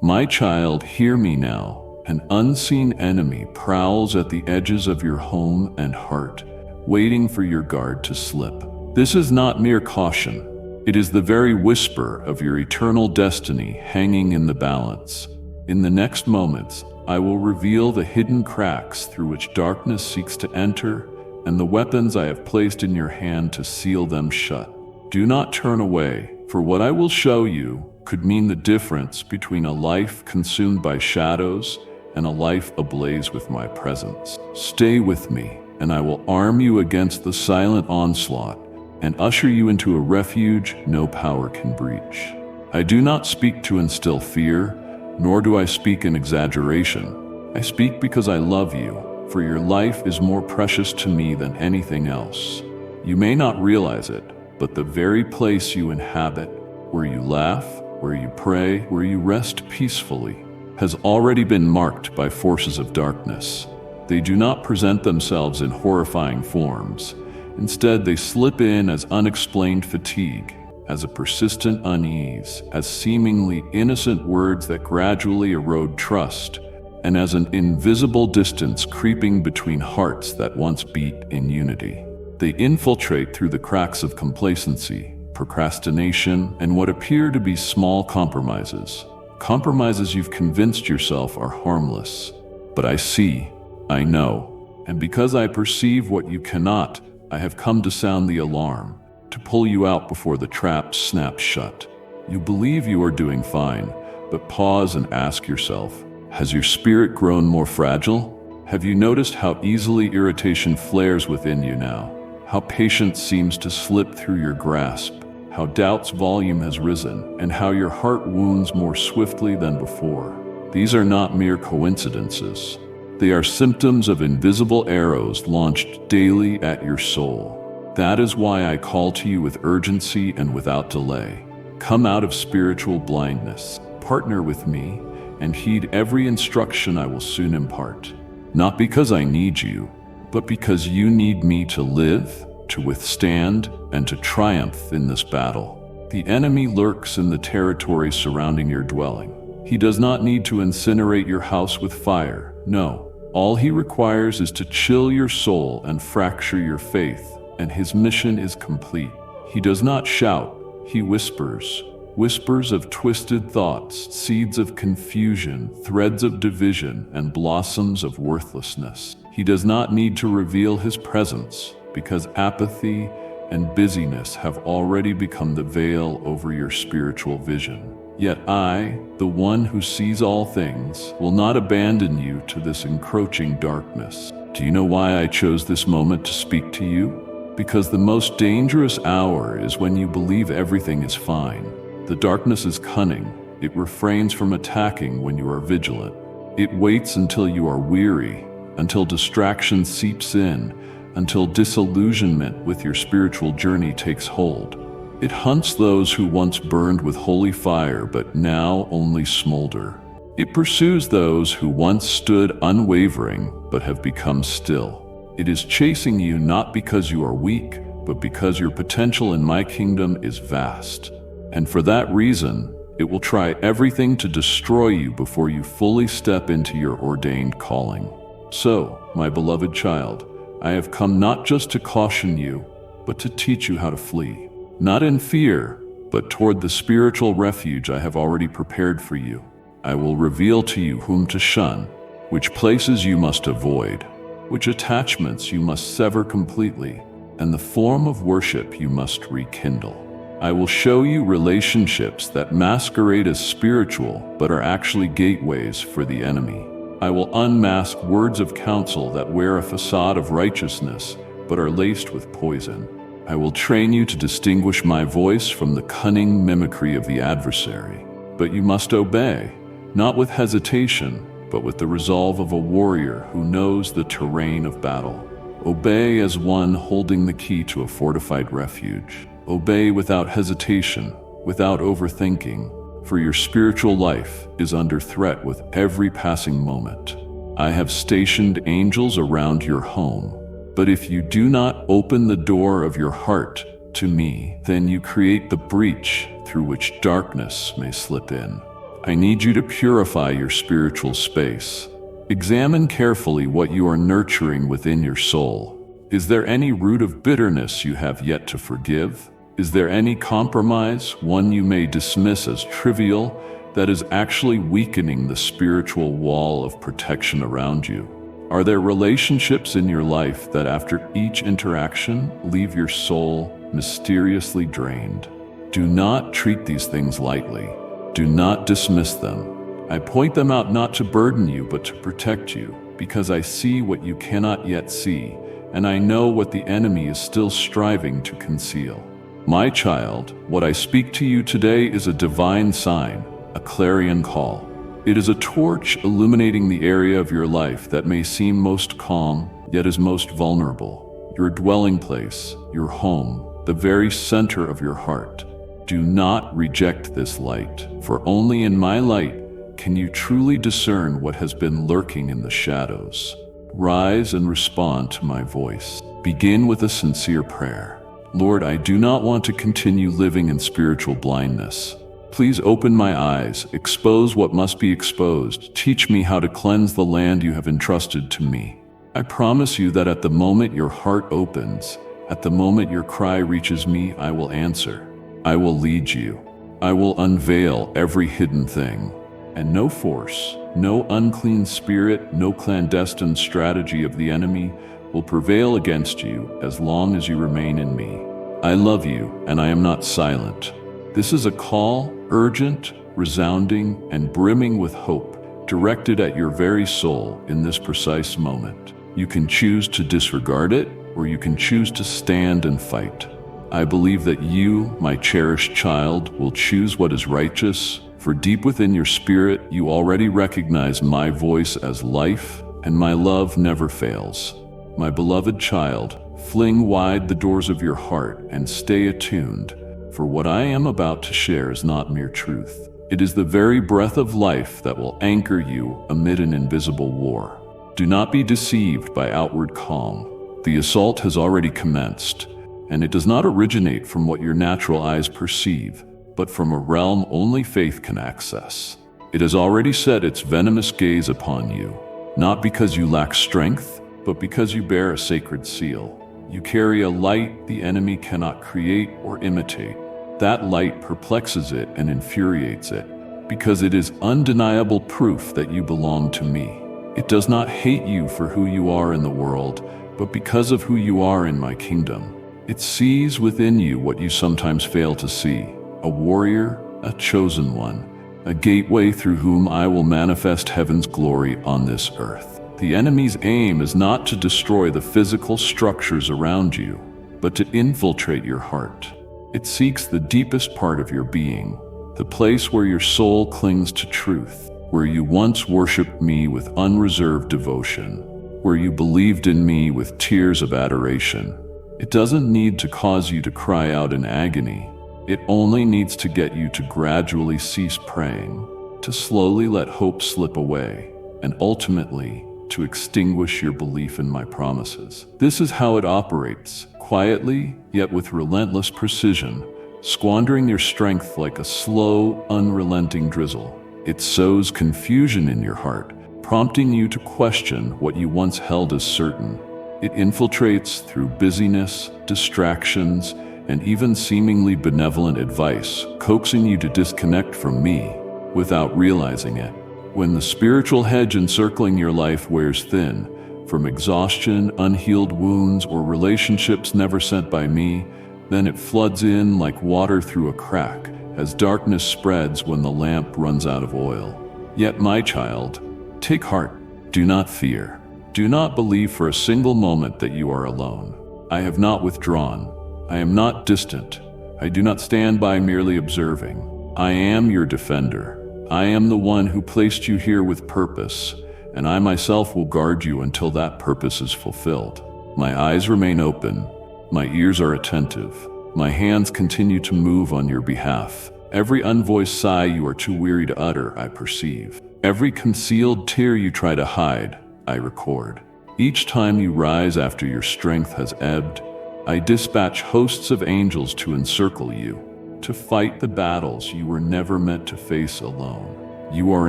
My child, hear me now. An unseen enemy prowls at the edges of your home and heart, waiting for your guard to slip. This is not mere caution. It is the very whisper of your eternal destiny hanging in the balance. In the next moments, I will reveal the hidden cracks through which darkness seeks to enter, and the weapons I have placed in your hand to seal them shut. Do not turn away, for what I will show you could mean the difference between a life consumed by shadows and a life ablaze with my presence. Stay with me, and I will arm you against the silent onslaught and usher you into a refuge no power can breach. I do not speak to instill fear, nor do I speak in exaggeration. I speak because I love you, for your life is more precious to me than anything else. You may not realize it, but the very place you inhabit, where you laugh, where you pray, where you rest peacefully, has already been marked by forces of darkness. They do not present themselves in horrifying forms. Instead, they slip in as unexplained fatigue, as a persistent unease, as seemingly innocent words that gradually erode trust, and as an invisible distance creeping between hearts that once beat in unity. They infiltrate through the cracks of complacency, procrastination, and what appear to be small compromises. Compromises you've convinced yourself are harmless. But I see, I know, and because I perceive what you cannot, I have come to sound the alarm, to pull you out before the trap snaps shut. You believe you are doing fine, but pause and ask yourself, has your spirit grown more fragile? Have you noticed how easily irritation flares within you now? How patience seems to slip through your grasp? How doubt's volume has risen, and how your heart wounds more swiftly than before? These are not mere coincidences. They are symptoms of invisible arrows launched daily at your soul. That is why I call to you with urgency and without delay. Come out of spiritual blindness, partner with me, and heed every instruction I will soon impart. Not because I need you, but because you need me to live, to withstand, and to triumph in this battle. The enemy lurks in the territory surrounding your dwelling. He does not need to incinerate your house with fire. No, all he requires is to chill your soul and fracture your faith, and his mission is complete. He does not shout, he whispers. Whispers of twisted thoughts, seeds of confusion, threads of division, and blossoms of worthlessness. He does not need to reveal his presence, because apathy and busyness have already become the veil over your spiritual vision. Yet I, the one who sees all things, will not abandon you to this encroaching darkness. Do you know why I chose this moment to speak to you? Because the most dangerous hour is when you believe everything is fine. The darkness is cunning. It refrains from attacking when you are vigilant. It waits until you are weary, until distraction seeps in, until disillusionment with your spiritual journey takes hold. It hunts those who once burned with holy fire but now only smolder. It pursues those who once stood unwavering but have become still. It is chasing you not because you are weak, but because your potential in my kingdom is vast. And for that reason, it will try everything to destroy you before you fully step into your ordained calling. So, my beloved child, I have come not just to caution you, but to teach you how to flee. Not in fear, but toward the spiritual refuge I have already prepared for you. I will reveal to you whom to shun, which places you must avoid, which attachments you must sever completely, and the form of worship you must rekindle. I will show you relationships that masquerade as spiritual but are actually gateways for the enemy. I will unmask words of counsel that wear a facade of righteousness but are laced with poison. I will train you to distinguish my voice from the cunning mimicry of the adversary. But you must obey, not with hesitation, but with the resolve of a warrior who knows the terrain of battle. Obey as one holding the key to a fortified refuge. Obey without hesitation, without overthinking, for your spiritual life is under threat with every passing moment. I have stationed angels around your home, but if you do not open the door of your heart to me, then you create the breach through which darkness may slip in. I need you to purify your spiritual space. Examine carefully what you are nurturing within your soul. Is there any root of bitterness you have yet to forgive? Is there any compromise, one you may dismiss as trivial, that is actually weakening the spiritual wall of protection around you? Are there relationships in your life that after each interaction leave your soul mysteriously drained? Do not treat these things lightly. Do not dismiss them. I point them out not to burden you, but to protect you, because I see what you cannot yet see, and I know what the enemy is still striving to conceal. My child, what I speak to you today is a divine sign, a clarion call. It is a torch illuminating the area of your life that may seem most calm, yet is most vulnerable. Your dwelling place, your home, the very center of your heart. Do not reject this light, for only in my light can you truly discern what has been lurking in the shadows. Rise and respond to my voice. Begin with a sincere prayer. Lord, I do not want to continue living in spiritual blindness. Please open my eyes, expose what must be exposed, teach me how to cleanse the land you have entrusted to me. I promise you that at the moment your heart opens, at the moment your cry reaches me, I will answer. I will lead you. I will unveil every hidden thing. And no force, no unclean spirit, no clandestine strategy of the enemy will prevail against you as long as you remain in me. I love you, and I am not silent. This is a call, urgent, resounding, and brimming with hope, directed at your very soul in this precise moment. You can choose to disregard it, or you can choose to stand and fight. I believe that you, my cherished child, will choose what is righteous, for deep within your spirit you already recognize my voice as life, and my love never fails. My beloved child, fling wide the doors of your heart and stay attuned, for what I am about to share is not mere truth. It is the very breath of life that will anchor you amid an invisible war. Do not be deceived by outward calm. The assault has already commenced, and it does not originate from what your natural eyes perceive, but from a realm only faith can access. It has already set its venomous gaze upon you, not because you lack strength, but because you bear a sacred seal. You carry a light the enemy cannot create or imitate. That light perplexes it and infuriates it, because it is undeniable proof that you belong to me. It does not hate you for who you are in the world, but because of who you are in my kingdom. It sees within you what you sometimes fail to see, a warrior, a chosen one, a gateway through whom I will manifest heaven's glory on this earth. The enemy's aim is not to destroy the physical structures around you, but to infiltrate your heart. It seeks the deepest part of your being, the place where your soul clings to truth, where you once worshiped me with unreserved devotion, where you believed in me with tears of adoration. It doesn't need to cause you to cry out in agony. It only needs to get you to gradually cease praying, to slowly let hope slip away, and ultimately to extinguish your belief in my promises. This is how it operates, quietly, yet with relentless precision, squandering your strength like a slow, unrelenting drizzle. It sows confusion in your heart, prompting you to question what you once held as certain. It infiltrates through busyness, distractions, and even seemingly benevolent advice, coaxing you to disconnect from me without realizing it. When the spiritual hedge encircling your life wears thin, from exhaustion, unhealed wounds, or relationships never sent by me, then it floods in like water through a crack, as darkness spreads when the lamp runs out of oil. Yet, my child, take heart. Do not fear. Do not believe for a single moment that you are alone. I have not withdrawn. I am not distant. I do not stand by merely observing. I am your defender. I am the one who placed you here with purpose, and I myself will guard you until that purpose is fulfilled. My eyes remain open. My ears are attentive. My hands continue to move on your behalf. Every unvoiced sigh you are too weary to utter, I perceive. Every concealed tear you try to hide, I record. Each time you rise after your strength has ebbed, I dispatch hosts of angels to encircle you, to fight the battles you were never meant to face alone. You are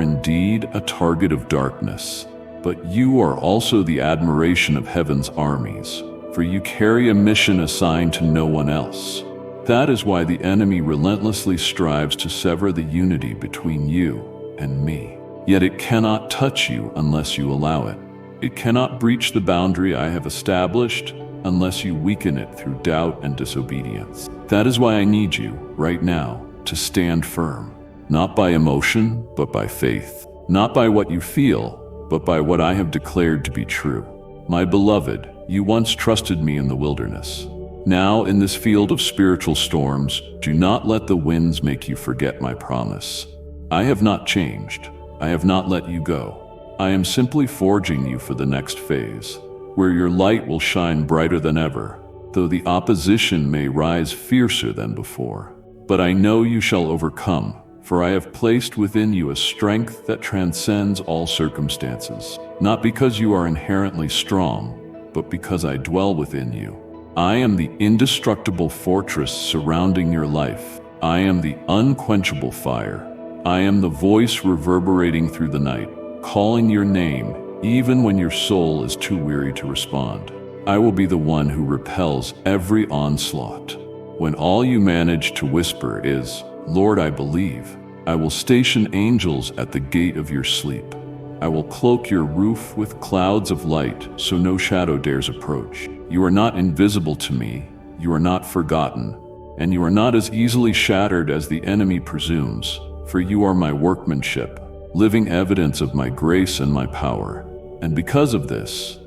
indeed a target of darkness, but you are also the admiration of heaven's armies, for you carry a mission assigned to no one else. That is why the enemy relentlessly strives to sever the unity between you and me. Yet it cannot touch you unless you allow it. It cannot breach the boundary I have established unless you weaken it through doubt and disobedience. That is why I need you, right now, to stand firm. Not by emotion, but by faith. Not by what you feel, but by what I have declared to be true. My beloved, you once trusted me in the wilderness. Now, in this field of spiritual storms, do not let the winds make you forget my promise. I have not changed. I have not let you go. I am simply forging you for the next phase, where your light will shine brighter than ever, though the opposition may rise fiercer than before. But I know you shall overcome, for I have placed within you a strength that transcends all circumstances, not because you are inherently strong, but because I dwell within you. I am the indestructible fortress surrounding your life. I am the unquenchable fire. I am the voice reverberating through the night, calling your name even when your soul is too weary to respond. I will be the one who repels every onslaught. When all you manage to whisper is, "Lord, I believe," I will station angels at the gate of your sleep. I will cloak your roof with clouds of light so no shadow dares approach. You are not invisible to me, you are not forgotten, and you are not as easily shattered as the enemy presumes, for you are my workmanship, living evidence of my grace and my power. And because of this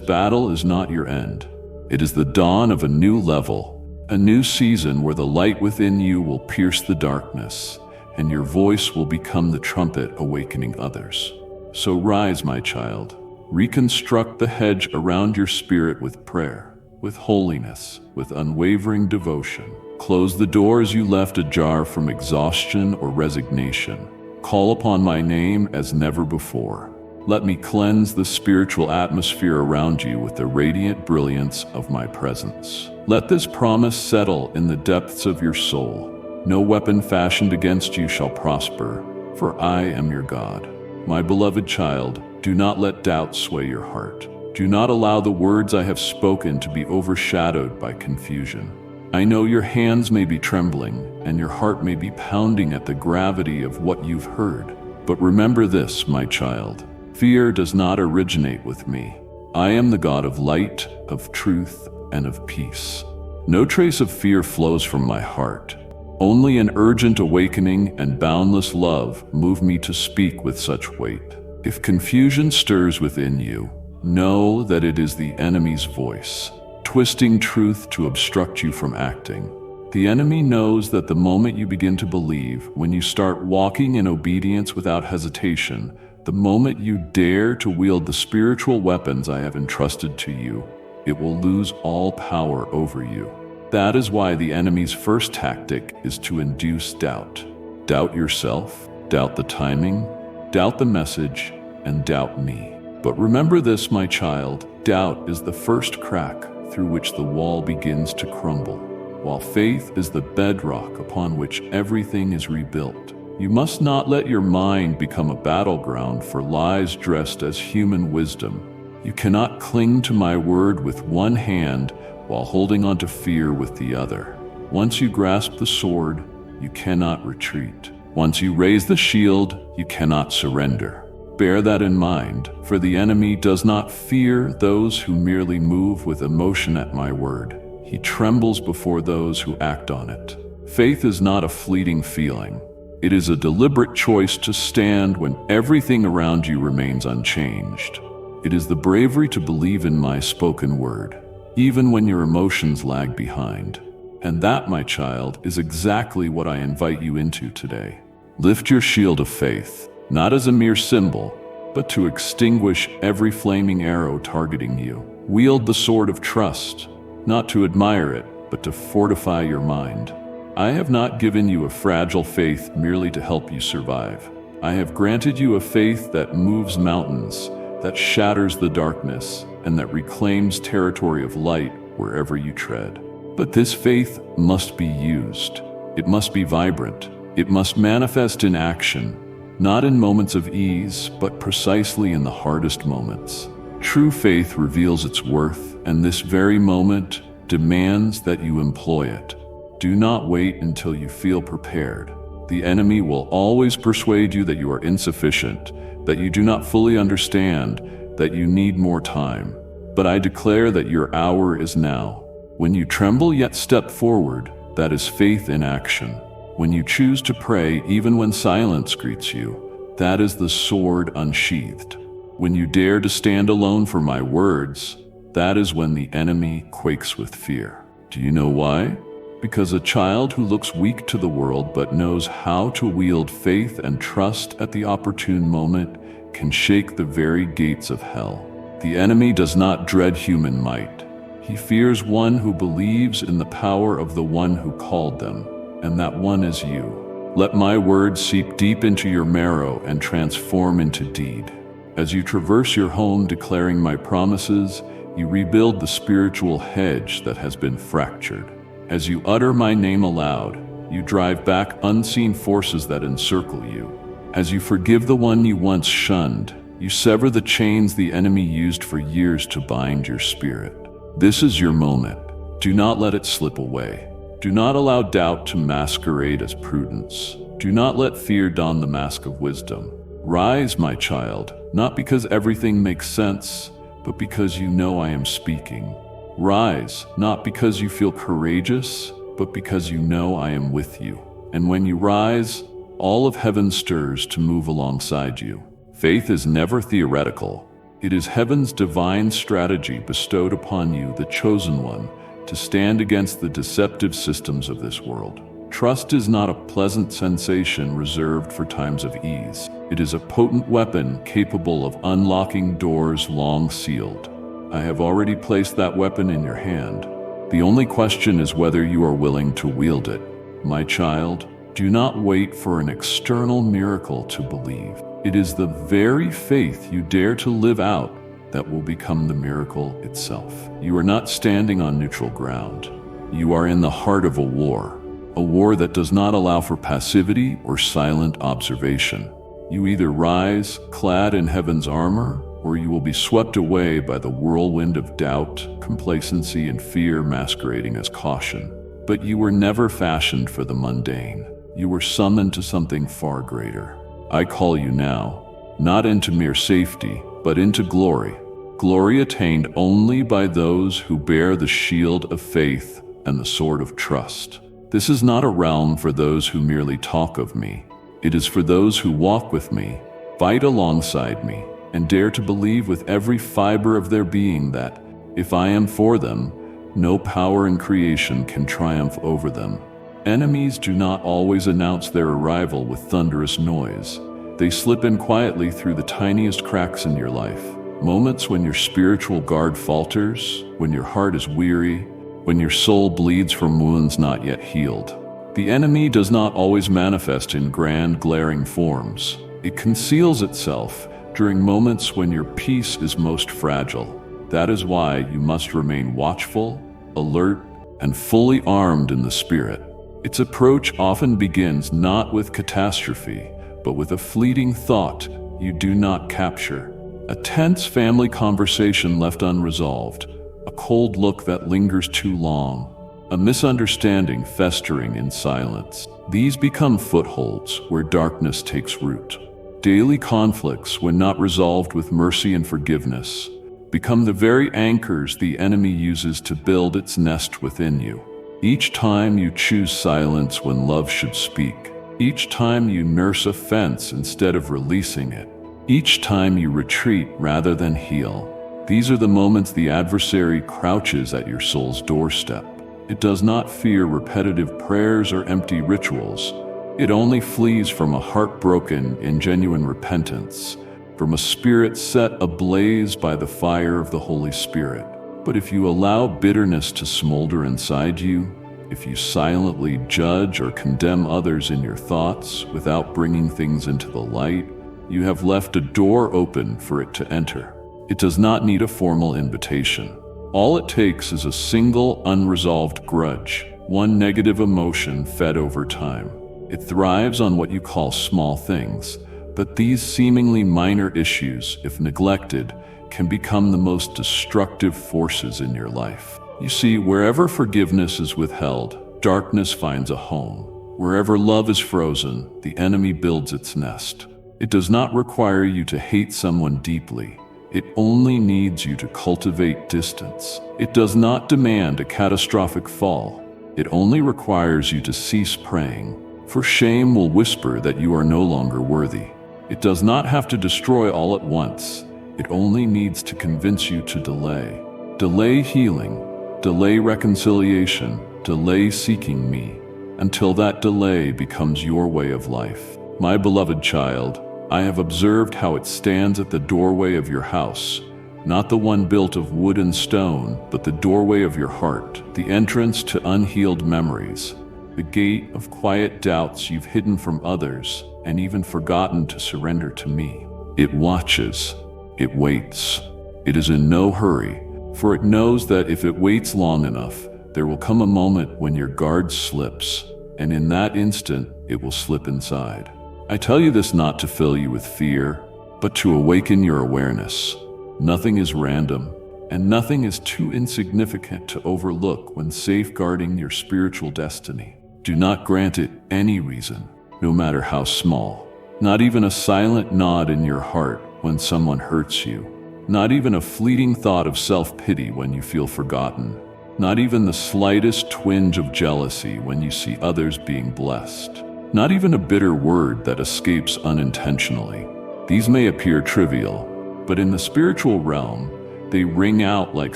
battle is not your end. It is the dawn of a new level, a new season where the light within you will pierce the darkness, and your voice will become the trumpet awakening others. So rise, my child. Reconstruct the hedge around your spirit with prayer, with holiness, with unwavering devotion. Close the doors you left ajar from exhaustion or resignation. Call upon my name as never before. Let me cleanse the spiritual atmosphere around you with the radiant brilliance of my presence. Let this promise settle in the depths of your soul. No weapon fashioned against you shall prosper, for I am your God. My beloved child, do not let doubt sway your heart. Do not allow the words I have spoken to be overshadowed by confusion. I know your hands may be trembling, and your heart may be pounding at the gravity of what you've heard. But remember this, my child. Fear does not originate with me. I am the God of light, of truth, and of peace. No trace of fear flows from my heart. Only an urgent awakening and boundless love move me to speak with such weight. If confusion stirs within you, know that it is the enemy's voice, twisting truth to obstruct you from acting. The enemy knows that the moment you begin to believe, when you start walking in obedience without hesitation, the moment you dare to wield the spiritual weapons I have entrusted to you, it will lose all power over you. That is why the enemy's first tactic is to induce doubt. Doubt yourself, doubt the timing, doubt the message, and doubt me. But remember this, my child, doubt is the first crack through which the wall begins to crumble, while faith is the bedrock upon which everything is rebuilt. You must not let your mind become a battleground for lies dressed as human wisdom. You cannot cling to my word with one hand while holding on to fear with the other. Once you grasp the sword, you cannot retreat. Once you raise the shield, you cannot surrender. Bear that in mind, for the enemy does not fear those who merely move with emotion at my word. He trembles before those who act on it. Faith is not a fleeting feeling. It is a deliberate choice to stand when everything around you remains unchanged. It is the bravery to believe in my spoken word, even when your emotions lag behind. And that, my child, is exactly what I invite you into today. Lift your shield of faith, not as a mere symbol, but to extinguish every flaming arrow targeting you. Wield the sword of trust, not to admire it, but to fortify your mind. I have not given you a fragile faith merely to help you survive. I have granted you a faith that moves mountains, that shatters the darkness, and that reclaims territory of light wherever you tread. But this faith must be used. It must be vibrant. It must manifest in action, not in moments of ease, but precisely in the hardest moments. True faith reveals its worth, and this very moment demands that you employ it. Do not wait until you feel prepared. The enemy will always persuade you that you are insufficient, that you do not fully understand, that you need more time. But I declare that your hour is now. When you tremble yet step forward, that is faith in action. When you choose to pray even when silence greets you, that is the sword unsheathed. When you dare to stand alone for my words, that is when the enemy quakes with fear. Do you know why? Because a child who looks weak to the world but knows how to wield faith and trust at the opportune moment can shake the very gates of hell. The enemy does not dread human might. He fears one who believes in the power of the one who called them, and that one is you. Let my words seep deep into your marrow and transform into deed. As you traverse your home declaring my promises, you rebuild the spiritual hedge that has been fractured. As you utter my name aloud, you drive back unseen forces that encircle you. As you forgive the one you once shunned, you sever the chains the enemy used for years to bind your spirit. This is your moment. Do not let it slip away. Do not allow doubt to masquerade as prudence. Do not let fear don the mask of wisdom. Rise, my child, not because everything makes sense, but because you know I am speaking. Rise, not because you feel courageous, but because you know I am with you. And when you rise, all of heaven stirs to move alongside you. Faith is never theoretical. It is heaven's divine strategy bestowed upon you, the chosen one, to stand against the deceptive systems of this world. Trust is not a pleasant sensation reserved for times of ease. It is a potent weapon capable of unlocking doors long sealed. I have already placed that weapon in your hand. The only question is whether you are willing to wield it. My child, do not wait for an external miracle to believe. It is the very faith you dare to live out that will become the miracle itself. You are not standing on neutral ground. You are in the heart of a war that does not allow for passivity or silent observation. You either rise, clad in heaven's armor, or you will be swept away by the whirlwind of doubt, complacency, and fear masquerading as caution. But you were never fashioned for the mundane. You were summoned to something far greater. I call you now, not into mere safety, but into glory. Glory attained only by those who bear the shield of faith and the sword of trust. This is not a realm for those who merely talk of me. It is for those who walk with me, fight alongside me, and dare to believe with every fiber of their being that, if I am for them, no power in creation can triumph over them. Enemies do not always announce their arrival with thunderous noise. They slip in quietly through the tiniest cracks in your life. Moments when your spiritual guard falters, when your heart is weary, when your soul bleeds from wounds not yet healed. The enemy does not always manifest in grand, glaring forms. It conceals itself during moments when your peace is most fragile. That is why you must remain watchful, alert, and fully armed in the spirit. Its approach often begins not with catastrophe, but with a fleeting thought you do not capture. A tense family conversation left unresolved, a cold look that lingers too long, a misunderstanding festering in silence. These become footholds where darkness takes root. Daily conflicts, when not resolved with mercy and forgiveness, become the very anchors the enemy uses to build its nest within you. Each time you choose silence when love should speak, each time you nurse offense instead of releasing it, each time you retreat rather than heal, these are the moments the adversary crouches at your soul's doorstep. It does not fear repetitive prayers or empty rituals. It only flees from a heart broken in genuine repentance, from a spirit set ablaze by the fire of the Holy Spirit. But if you allow bitterness to smolder inside you, if you silently judge or condemn others in your thoughts without bringing things into the light, you have left a door open for it to enter. It does not need a formal invitation. All it takes is a single unresolved grudge, one negative emotion fed over time. It thrives on what you call small things, But these seemingly minor issues, if neglected, can become the most destructive forces in your life. You see, wherever forgiveness is withheld, darkness finds a home. Wherever love is frozen, the enemy builds its nest. It does not require you to hate someone deeply. It only needs you to cultivate distance. It does not demand a catastrophic fall. It only requires you to cease praying, for shame will whisper that you are no longer worthy. It does not have to destroy all at once. It only needs to convince you to delay. Delay healing, delay reconciliation, delay seeking me, until that delay becomes your way of life. My beloved child, I have observed how it stands at the doorway of your house, not the one built of wood and stone, but the doorway of your heart, the entrance to unhealed memories, the gate of quiet doubts you've hidden from others and even forgotten to surrender to me. It watches, it waits. It is in no hurry, for it knows that if it waits long enough, there will come a moment when your guard slips, and in that instant, it will slip inside. I tell you this not to fill you with fear, but to awaken your awareness. Nothing is random, and nothing is too insignificant to overlook when safeguarding your spiritual destiny. Do not grant it any reason, no matter how small. Not even a silent nod in your heart when someone hurts you. Not even a fleeting thought of self-pity when you feel forgotten. Not even the slightest twinge of jealousy when you see others being blessed. Not even a bitter word that escapes unintentionally. These may appear trivial, but in the spiritual realm, they ring out like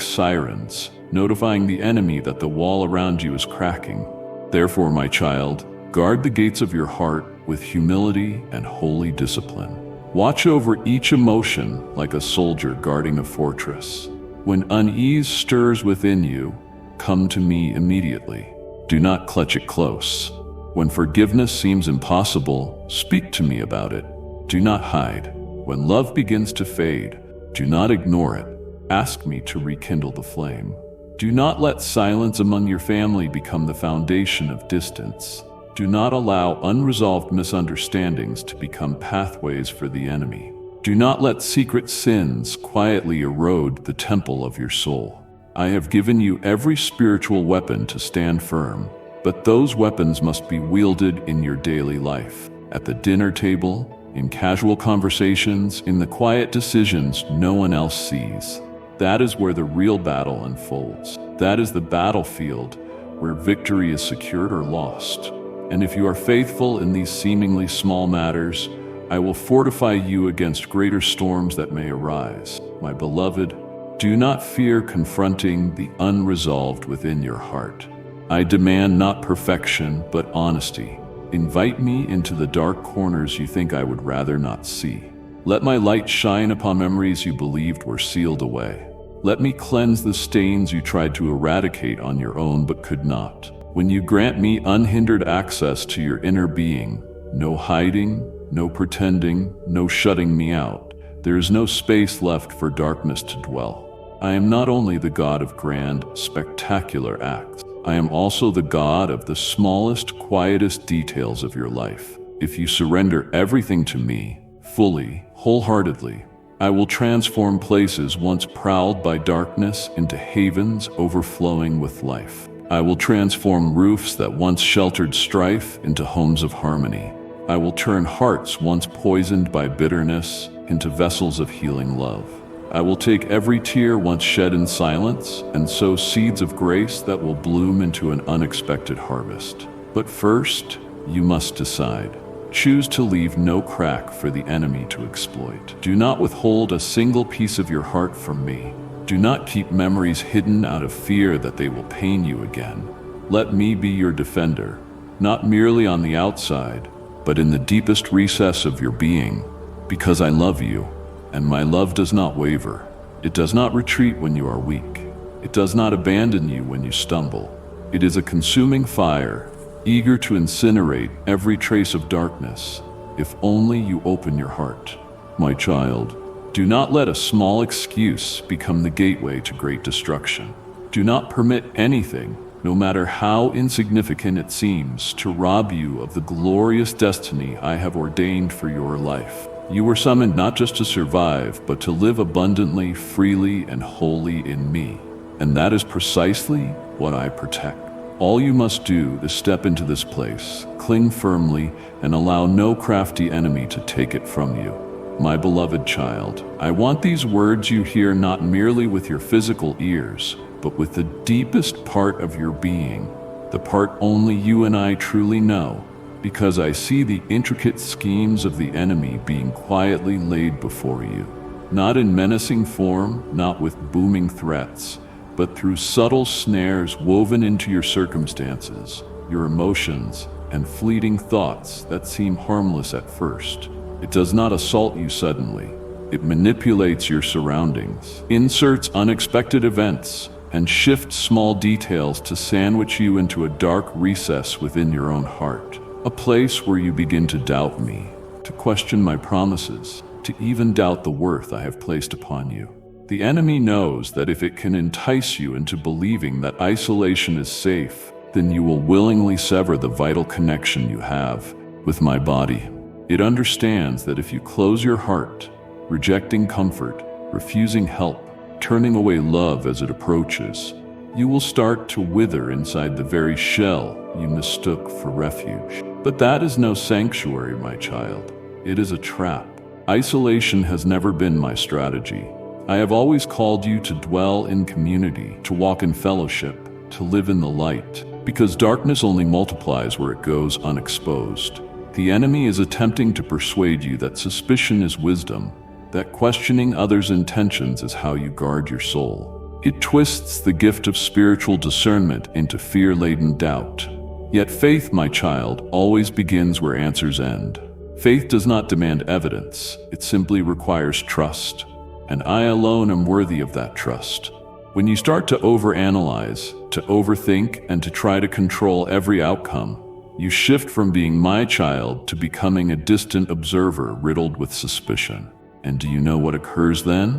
sirens, notifying the enemy that the wall around you is cracking. Therefore, my child, guard the gates of your heart with humility and holy discipline. Watch over each emotion like a soldier guarding a fortress. When unease stirs within you, come to me immediately. Do not clutch it close. When forgiveness seems impossible, speak to me about it. Do not hide. When love begins to fade, do not ignore it. Ask me to rekindle the flame. Do not let silence among your family become the foundation of distance. Do not allow unresolved misunderstandings to become pathways for the enemy. Do not let secret sins quietly erode the temple of your soul. I have given you every spiritual weapon to stand firm, but those weapons must be wielded in your daily life, at the dinner table, in casual conversations, in the quiet decisions no one else sees. That is where the real battle unfolds. That is the battlefield where victory is secured or lost. And if you are faithful in these seemingly small matters, I will fortify you against greater storms that may arise. My beloved, do not fear confronting the unresolved within your heart. I demand not perfection, but honesty. Invite me into the dark corners you think I would rather not see. Let my light shine upon memories you believed were sealed away. Let me cleanse the stains you tried to eradicate on your own but could not. When you grant me unhindered access to your inner being, no hiding, no pretending, no shutting me out, there is no space left for darkness to dwell. I am not only the God of grand, spectacular acts, I am also the God of the smallest, quietest details of your life. If you surrender everything to me, fully, wholeheartedly, I will transform places once prowled by darkness into havens overflowing with life. I will transform roofs that once sheltered strife into homes of harmony. I will turn hearts once poisoned by bitterness into vessels of healing love. I will take every tear once shed in silence and sow seeds of grace that will bloom into an unexpected harvest. But first, you must decide. Choose to leave no crack for the enemy to exploit. Do not withhold a single piece of your heart from me. Do not keep memories hidden out of fear that they will pain you again. Let me be your defender, not merely on the outside, but in the deepest recess of your being, because I love you, and my love does not waver. It does not retreat when you are weak. It does not abandon you when you stumble. It is a consuming fire, eager to incinerate every trace of darkness, if only you open your heart. My child, do not let a small excuse become the gateway to great destruction. Do not permit anything, no matter how insignificant it seems, to rob you of the glorious destiny I have ordained for your life. You were summoned not just to survive, but to live abundantly, freely, and wholly in me. And that is precisely what I protect. All you must do is step into this place, cling firmly, and allow no crafty enemy to take it from you. My beloved child, I want these words you hear not merely with your physical ears, but with the deepest part of your being, the part only you and I truly know, because I see the intricate schemes of the enemy being quietly laid before you, not in menacing form, not with booming threats, but through subtle snares woven into your circumstances, your emotions, and fleeting thoughts that seem harmless at first. It does not assault you suddenly. It manipulates your surroundings, inserts unexpected events, and shifts small details to sandwich you into a dark recess within your own heart. A place where you begin to doubt me, to question my promises, to even doubt the worth I have placed upon you. The enemy knows that if it can entice you into believing that isolation is safe, then you will willingly sever the vital connection you have with my body. It understands that if you close your heart, rejecting comfort, refusing help, turning away love as it approaches, you will start to wither inside the very shell you mistook for refuge. But that is no sanctuary, my child. It is a trap. Isolation has never been my strategy. I have always called you to dwell in community, to walk in fellowship, to live in the light, because darkness only multiplies where it goes unexposed. The enemy is attempting to persuade you that suspicion is wisdom, that questioning others' intentions is how you guard your soul. It twists the gift of spiritual discernment into fear-laden doubt. Yet faith, my child, always begins where answers end. Faith does not demand evidence, it simply requires trust. And I alone am worthy of that trust. When you start to overanalyze, to overthink, and to try to control every outcome, you shift from being my child to becoming a distant observer riddled with suspicion. And do you know what occurs then?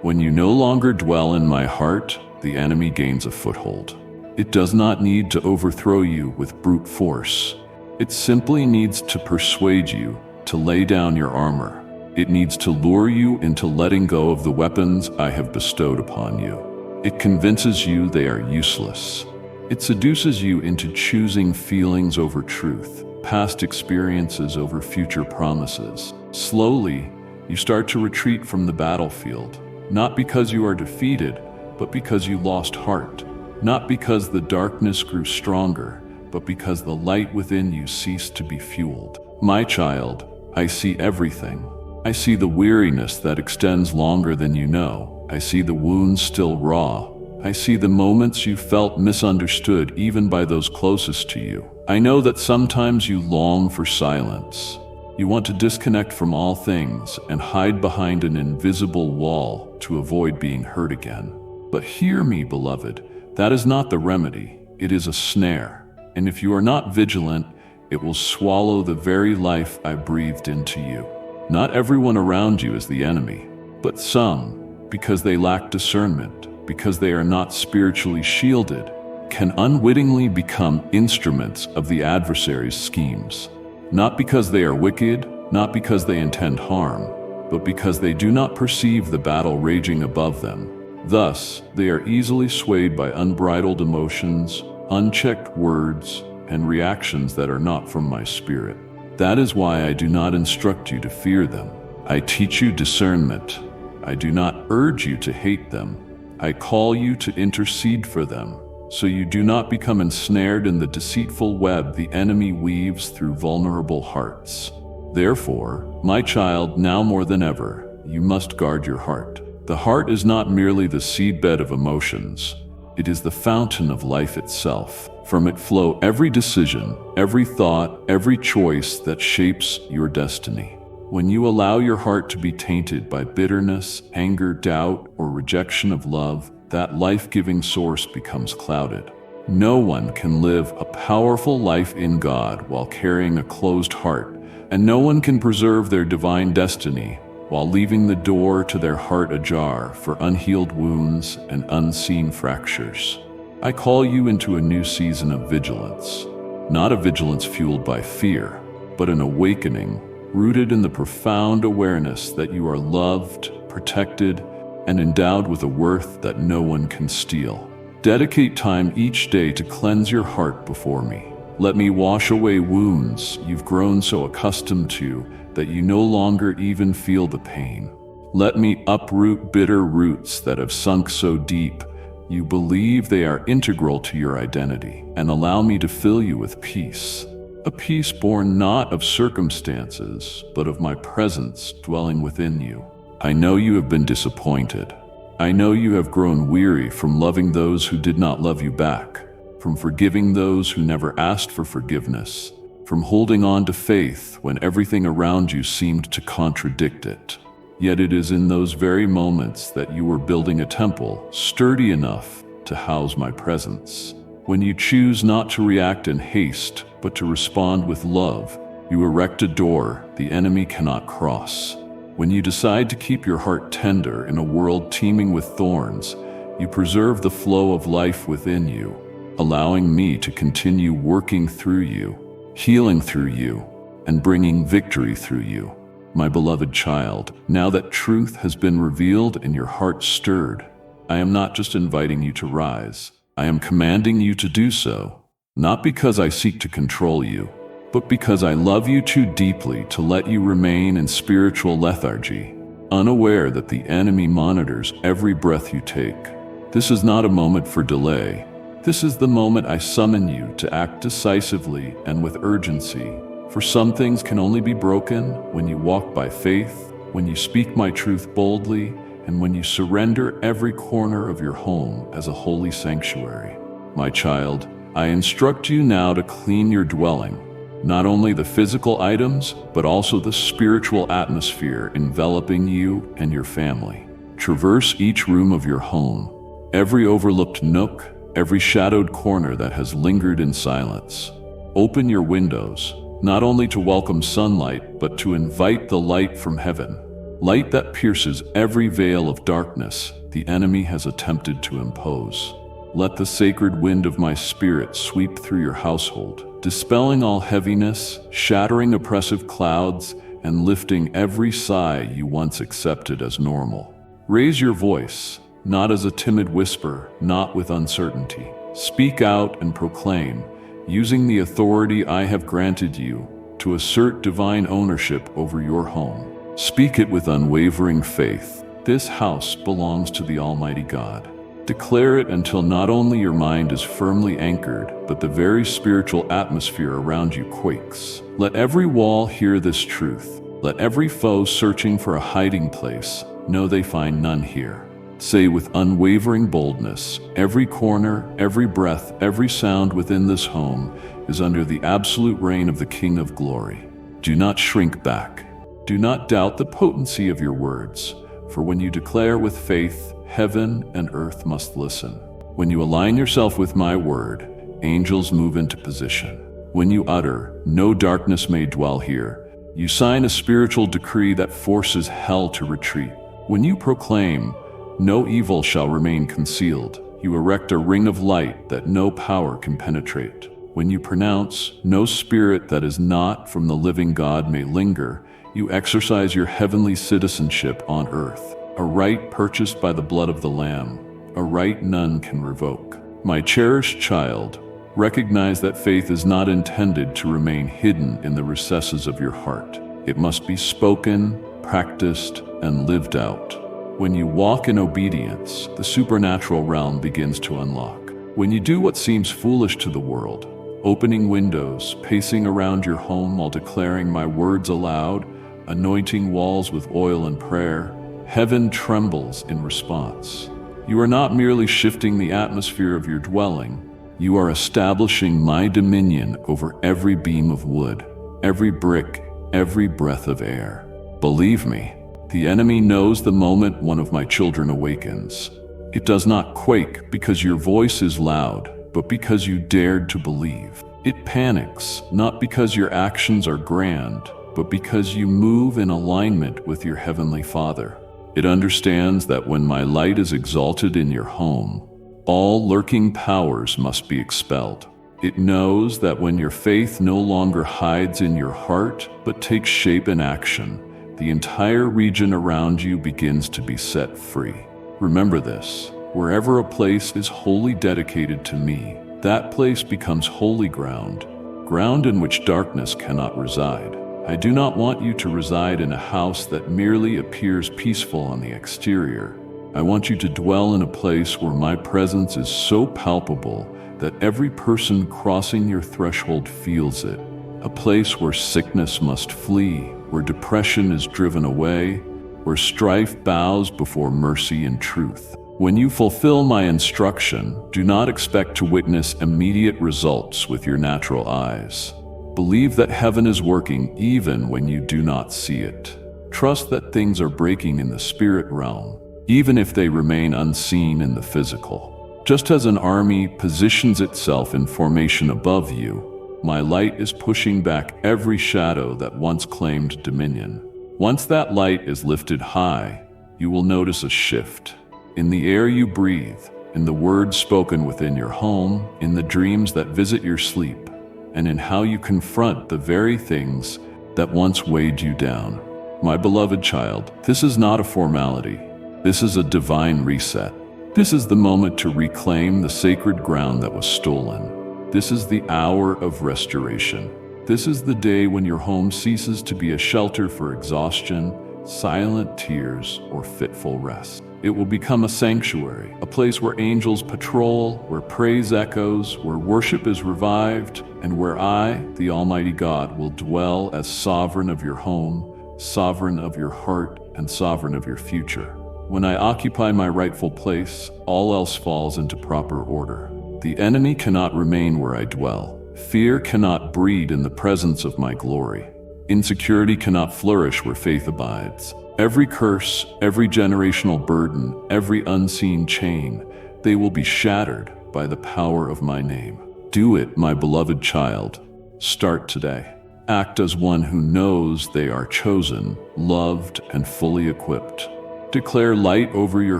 When you no longer dwell in my heart, the enemy gains a foothold. It does not need to overthrow you with brute force. It simply needs to persuade you to lay down your armor. It needs to lure you into letting go of the weapons I have bestowed upon you. It convinces you they are useless. It seduces you into choosing feelings over truth, past experiences over future promises. Slowly, you start to retreat from the battlefield, not because you are defeated, but because you lost heart. Not because the darkness grew stronger, but because the light within you ceased to be fueled. My child, I see everything. I see the weariness that extends longer than you know. I see the wounds still raw. I see the moments you felt misunderstood even by those closest to you. I know that sometimes you long for silence. You want to disconnect from all things and hide behind an invisible wall to avoid being hurt again. But hear me, beloved. That is not the remedy. It is a snare. And if you are not vigilant, it will swallow the very life I breathed into you. Not everyone around you is the enemy, but some, because they lack discernment, because they are not spiritually shielded, can unwittingly become instruments of the adversary's schemes. Not because they are wicked, not because they intend harm, but because they do not perceive the battle raging above them. Thus, they are easily swayed by unbridled emotions, unchecked words, and reactions that are not from my spirit. That is why I do not instruct you to fear them. I teach you discernment. I do not urge you to hate them. I call you to intercede for them, so you do not become ensnared in the deceitful web the enemy weaves through vulnerable hearts. Therefore, my child, now more than ever, you must guard your heart. The heart is not merely the seedbed of emotions. It is the fountain of life itself. From it flow every decision, every thought, every choice that shapes your destiny. When you allow your heart to be tainted by bitterness, anger, doubt, or rejection of love, that life-giving source becomes clouded. No one can live a powerful life in God while carrying a closed heart, and no one can preserve their divine destiny while leaving the door to their heart ajar for unhealed wounds and unseen fractures. I call you into a new season of vigilance, not a vigilance fueled by fear, but an awakening rooted in the profound awareness that you are loved, protected, and endowed with a worth that no one can steal. Dedicate time each day to cleanse your heart before me. Let me wash away wounds you've grown so accustomed to that you no longer even feel the pain. Let me uproot bitter roots that have sunk so deep you believe they are integral to your identity, and allow me to fill you with peace. A peace born not of circumstances, but of my presence dwelling within you. I know you have been disappointed. I know you have grown weary from loving those who did not love you back, from forgiving those who never asked for forgiveness, from holding on to faith when everything around you seemed to contradict it. Yet it is in those very moments that you are building a temple sturdy enough to house my presence. When you choose not to react in haste, but to respond with love, you erect a door the enemy cannot cross. When you decide to keep your heart tender in a world teeming with thorns, you preserve the flow of life within you, allowing me to continue working through you, healing through you, and bringing victory through you. My beloved child, now that truth has been revealed and your heart stirred, I am not just inviting you to rise. I am commanding you to do so, not because I seek to control you, but because I love you too deeply to let you remain in spiritual lethargy, unaware that the enemy monitors every breath you take. This is not a moment for delay. This is the moment I summon you to act decisively and with urgency. For some things can only be broken when you walk by faith, when you speak my truth boldly, and when you surrender every corner of your home as a holy sanctuary. My child, I instruct you now to clean your dwelling, not only the physical items, but also the spiritual atmosphere enveloping you and your family. Traverse each room of your home, every overlooked nook, every shadowed corner that has lingered in silence. Open your windows, not only to welcome sunlight, but to invite the light from heaven. Light that pierces every veil of darkness the enemy has attempted to impose. Let the sacred wind of my spirit sweep through your household, dispelling all heaviness, shattering oppressive clouds, and lifting every sigh you once accepted as normal. Raise your voice, not as a timid whisper, not with uncertainty. Speak out and proclaim, using the authority I have granted you to assert divine ownership over your home. Speak it with unwavering faith. This house belongs to the Almighty God. Declare it until not only your mind is firmly anchored, but the very spiritual atmosphere around you quakes. Let every wall hear this truth. Let every foe searching for a hiding place know they find none here. Say with unwavering boldness, every corner, every breath, every sound within this home is under the absolute reign of the King of Glory. Do not shrink back. Do not doubt the potency of your words, for when you declare with faith, heaven and earth must listen. When you align yourself with my word, angels move into position. When you utter, no darkness may dwell here, you sign a spiritual decree that forces hell to retreat. When you proclaim, no evil shall remain concealed, you erect a ring of light that no power can penetrate. When you pronounce, no spirit that is not from the living God may linger, you exercise your heavenly citizenship on earth, a right purchased by the blood of the Lamb, a right none can revoke. My cherished child, recognize that faith is not intended to remain hidden in the recesses of your heart. It must be spoken, practiced, and lived out. When you walk in obedience, the supernatural realm begins to unlock. When you do what seems foolish to the world, opening windows, pacing around your home while declaring my words aloud, anointing walls with oil and prayer, heaven trembles in response. You are not merely shifting the atmosphere of your dwelling, you are establishing my dominion over every beam of wood, every brick, every breath of air. Believe me, the enemy knows the moment one of my children awakens. It does not quake because your voice is loud, but because you dared to believe. It panics, not because your actions are grand, but because you move in alignment with your Heavenly Father. It understands that when my light is exalted in your home, All lurking powers must be expelled. It knows that when your faith no longer hides in your heart, but takes shape in action, the entire region around you begins to be set free. Remember this: wherever a place is wholly dedicated to me, that place becomes holy ground, ground in which darkness cannot reside. I do not want you to reside in a house that merely appears peaceful on the exterior. I want you to dwell in a place where my presence is so palpable that every person crossing your threshold feels it. A place where sickness must flee, where depression is driven away, where strife bows before mercy and truth. When you fulfill my instruction, do not expect to witness immediate results with your natural eyes. Believe that heaven is working even when you do not see it. Trust that things are breaking in the spirit realm, even if they remain unseen in the physical. Just as an army positions itself in formation above you, my light is pushing back every shadow that once claimed dominion. Once that light is lifted high, you will notice a shift. In the air you breathe, in the words spoken within your home, in the dreams that visit your sleep, and in how you confront the very things that once weighed you down. My beloved child, this is not a formality. This is a divine reset. This is the moment to reclaim the sacred ground that was stolen. This is the hour of restoration. This is the day when your home ceases to be a shelter for exhaustion, silent tears, or fitful rest. It will become a sanctuary, a place where angels patrol, where praise echoes, where worship is revived, and where I, the Almighty God, will dwell as sovereign of your home, sovereign of your heart, and sovereign of your future. When I occupy my rightful place, all else falls into proper order. The enemy cannot remain where I dwell. Fear cannot breed in the presence of my glory. Insecurity cannot flourish where faith abides. Every curse, every generational burden, every unseen chain, they will be shattered by the power of my name. Do it, my beloved child. Start today. Act as one who knows they are chosen, loved, and fully equipped. Declare light over your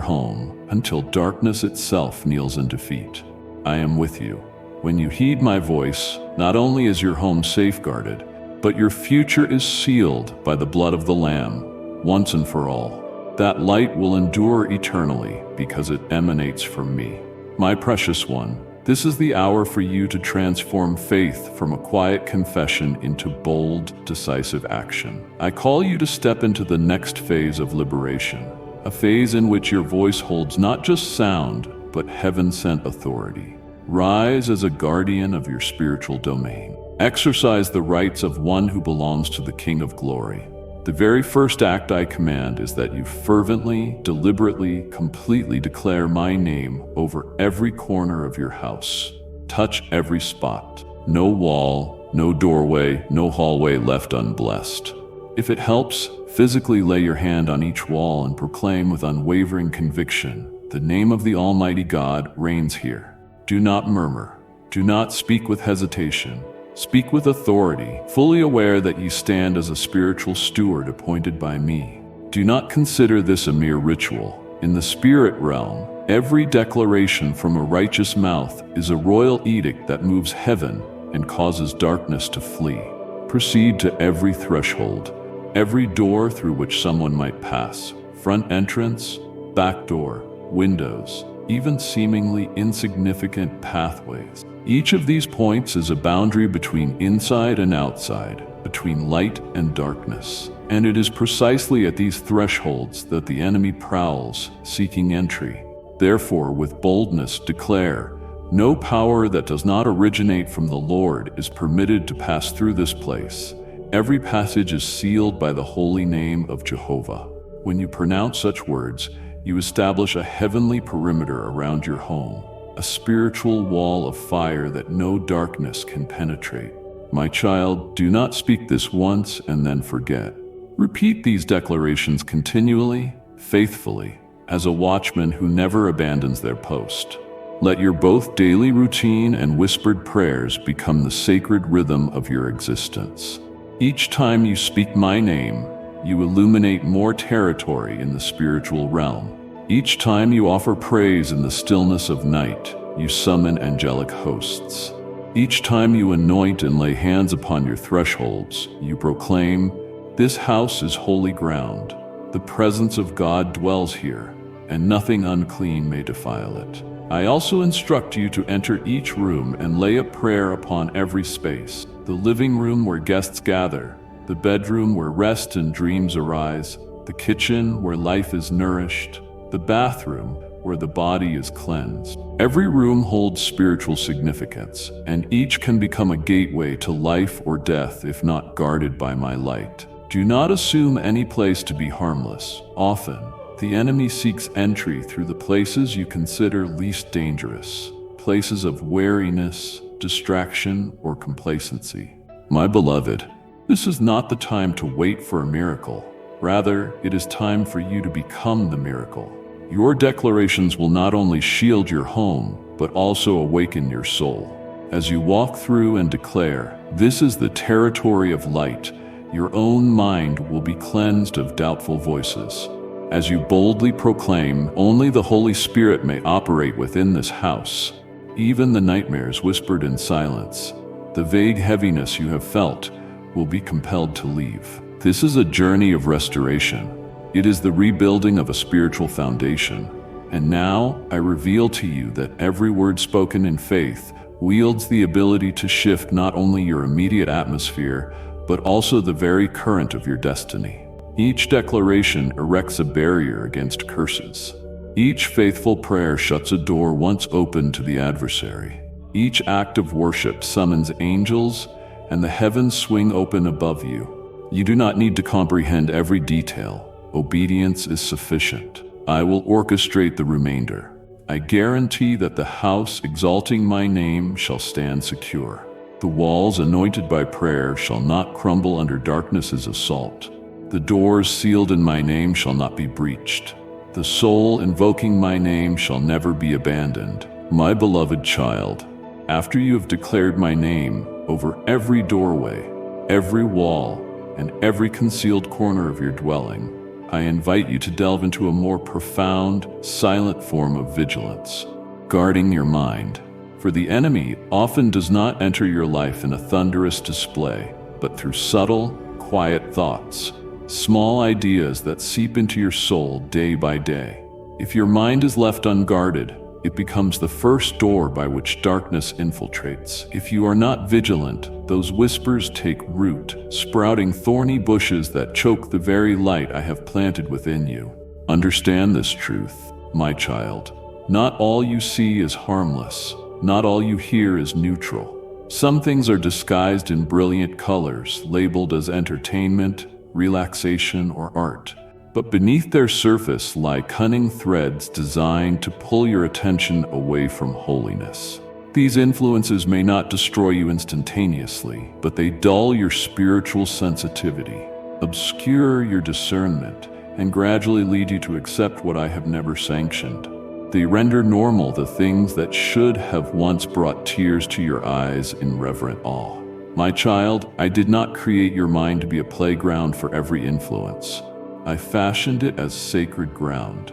home until darkness itself kneels in defeat. I am with you. When you heed my voice, not only is your home safeguarded, but your future is sealed by the blood of the Lamb, once and for all. That light will endure eternally because it emanates from me. My precious one, this is the hour for you to transform faith from a quiet confession into bold, decisive action. I call you to step into the next phase of liberation, a phase in which your voice holds not just sound, but heaven-sent authority. Rise as a guardian of your spiritual domain. Exercise the rights of one who belongs to the King of Glory. The very first act I command is that you fervently, deliberately, completely declare my name over every corner of your house. Touch every spot. No wall, no doorway, no hallway left unblessed. If it helps, physically lay your hand on each wall and proclaim with unwavering conviction, the name of the Almighty God reigns here. Do not murmur. Do not speak with hesitation. Speak with authority, fully aware that you stand as a spiritual steward appointed by me. Do not consider this a mere ritual. In the spirit realm, every declaration from a righteous mouth is a royal edict that moves heaven and causes darkness to flee. Proceed to every threshold, every door through which someone might pass, front entrance, back door, windows, even seemingly insignificant pathways. Each of these points is a boundary between inside and outside, between light and darkness. And it is precisely at these thresholds that the enemy prowls, seeking entry. Therefore, with boldness declare, no power that does not originate from the Lord is permitted to pass through this place. Every passage is sealed by the holy name of Jehovah. When you pronounce such words, you establish a heavenly perimeter around your home, a spiritual wall of fire that no darkness can penetrate. My child, do not speak this once and then forget. Repeat these declarations continually, faithfully, as a watchman who never abandons their post. Let your both daily routine and whispered prayers become the sacred rhythm of your existence. Each time you speak my name, you illuminate more territory in the spiritual realm. Each time you offer praise in the stillness of night, you summon angelic hosts. Each time you anoint and lay hands upon your thresholds, you proclaim, "This house is holy ground. The presence of God dwells here, and nothing unclean may defile it." I also instruct you to enter each room and lay a prayer upon every space: the living room where guests gather, the bedroom where rest and dreams arise, the kitchen where life is nourished, the bathroom where the body is cleansed. Every room holds spiritual significance, and each can become a gateway to life or death if not guarded by my light. Do not assume any place to be harmless. Often, the enemy seeks entry through the places you consider least dangerous, places of wariness, distraction, or complacency. My beloved, this is not the time to wait for a miracle. Rather, it is time for you to become the miracle. Your declarations will not only shield your home, but also awaken your soul. As you walk through and declare, "This is the territory of light," your own mind will be cleansed of doubtful voices. As you boldly proclaim, "Only the Holy Spirit may operate within this house," even the nightmares whispered in silence, the vague heaviness you have felt, will be compelled to leave. This is a journey of restoration. It is the rebuilding of a spiritual foundation. And now I reveal to you that every word spoken in faith wields the ability to shift not only your immediate atmosphere, but also the very current of your destiny. Each declaration erects a barrier against curses. Each faithful prayer shuts a door once open to the adversary. Each act of worship summons angels, and the heavens swing open above you. You do not need to comprehend every detail. Obedience is sufficient. I will orchestrate the remainder. I guarantee that the house exalting my name shall stand secure. The walls anointed by prayer shall not crumble under darkness's assault. The doors sealed in my name shall not be breached. The soul invoking my name shall never be abandoned. My beloved child, after you have declared my name over every doorway, every wall, and every concealed corner of your dwelling, I invite you to delve into a more profound, silent form of vigilance, guarding your mind. For the enemy often does not enter your life in a thunderous display, but through subtle, quiet thoughts, small ideas that seep into your soul day by day. If your mind is left unguarded, it becomes the first door by which darkness infiltrates. If you are not vigilant, those whispers take root, sprouting thorny bushes that choke the very light I have planted within you. Understand this truth, my child. Not all you see is harmless. Not all you hear is neutral. Some things are disguised in brilliant colors, labeled as entertainment, relaxation, or art. But beneath their surface lie cunning threads designed to pull your attention away from holiness. These influences may not destroy you instantaneously, but they dull your spiritual sensitivity, obscure your discernment, and gradually lead you to accept what I have never sanctioned. They render normal the things that should have once brought tears to your eyes in reverent awe. My child, I did not create your mind to be a playground for every influence. I fashioned it as sacred ground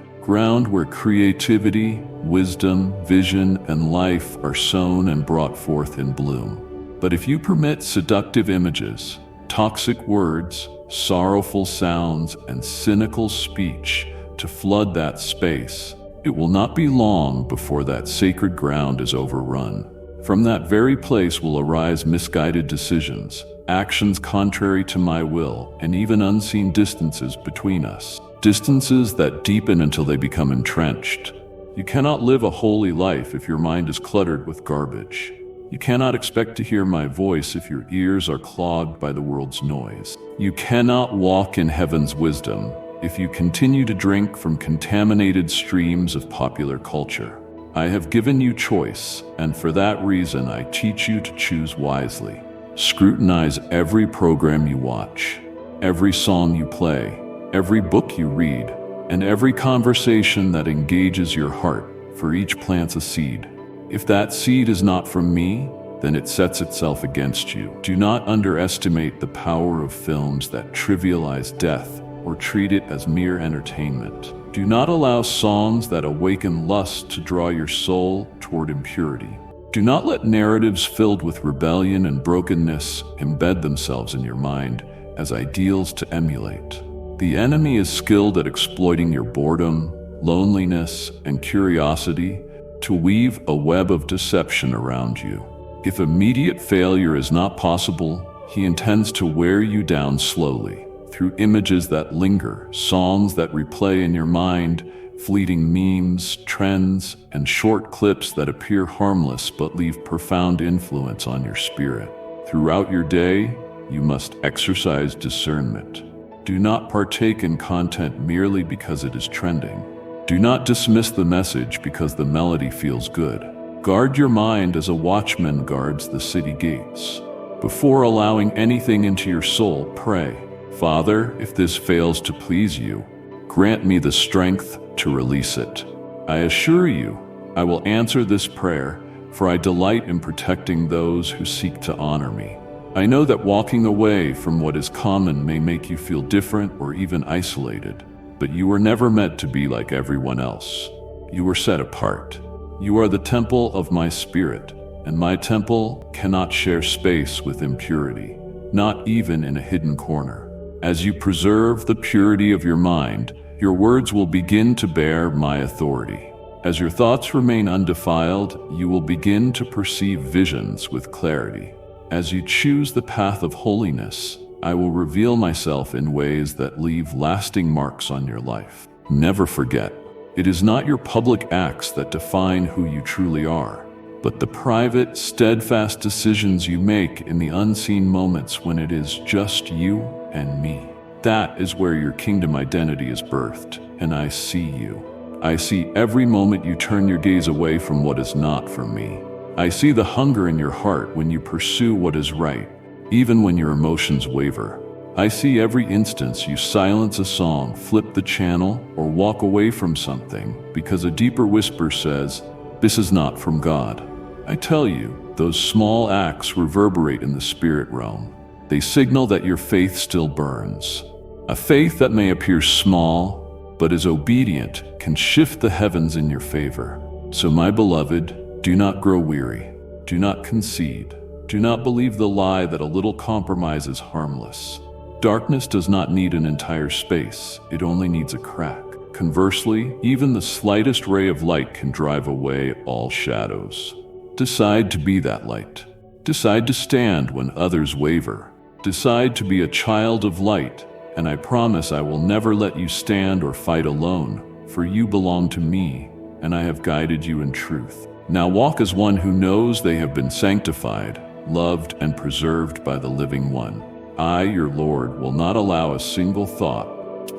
where creativity, wisdom, vision, and life are sown and brought forth in bloom. But if you permit seductive images, toxic words, sorrowful sounds, and cynical speech to flood that space, it will not be long before that sacred ground is overrun. From that very place will arise misguided decisions, actions contrary to my will, and even unseen distances between us. Distances that deepen until they become entrenched. You cannot live a holy life if your mind is cluttered with garbage. You cannot expect to hear my voice if your ears are clogged by the world's noise. You cannot walk in heaven's wisdom if you continue to drink from contaminated streams of popular culture. I have given you choice, and for that reason I teach you to choose wisely. Scrutinize every program you watch, every song you play, every book you read, and every conversation that engages your heart, for each plants a seed. If that seed is not from me, then it sets itself against you. Do not underestimate the power of films that trivialize death or treat it as mere entertainment. Do not allow songs that awaken lust to draw your soul toward impurity. Do not let narratives filled with rebellion and brokenness embed themselves in your mind as ideals to emulate. The enemy is skilled at exploiting your boredom, loneliness, and curiosity to weave a web of deception around you. If immediate failure is not possible, he intends to wear you down slowly through images that linger, songs that replay in your mind, fleeting memes, trends, and short clips that appear harmless but leave profound influence on your spirit. Throughout your day, you must exercise discernment. Do not partake in content merely because it is trending. Do not dismiss the message because the melody feels good. Guard your mind as a watchman guards the city gates. Before allowing anything into your soul, pray, "Father, if this fails to please you, grant me the strength to release it." I assure you, I will answer this prayer, for I delight in protecting those who seek to honor me. I know that walking away from what is common may make you feel different or even isolated, but you were never meant to be like everyone else. You were set apart. You are the temple of my spirit, and my temple cannot share space with impurity, not even in a hidden corner. As you preserve the purity of your mind, your words will begin to bear my authority. As your thoughts remain undefiled, you will begin to perceive visions with clarity. As you choose the path of holiness, I will reveal myself in ways that leave lasting marks on your life. Never forget, it is not your public acts that define who you truly are, but the private, steadfast decisions you make in the unseen moments when it is just you and me. That is where your kingdom identity is birthed, and I see you. I see every moment you turn your gaze away from what is not from me. I see the hunger in your heart when you pursue what is right, even when your emotions waver. I see every instance you silence a song, flip the channel, or walk away from something because a deeper whisper says, "This is not from God." I tell you, those small acts reverberate in the spirit realm. They signal that your faith still burns. A faith that may appear small, but is obedient, can shift the heavens in your favor. So my beloved, do not grow weary. Do not concede. Do not believe the lie that a little compromise is harmless. Darkness does not need an entire space. It only needs a crack. Conversely, even the slightest ray of light can drive away all shadows. Decide to be that light. Decide to stand when others waver. Decide to be a child of light, and I promise I will never let you stand or fight alone, for you belong to me, and I have guided you in truth. Now walk as one who knows they have been sanctified, loved, and preserved by the living one. I, your Lord, will not allow a single thought,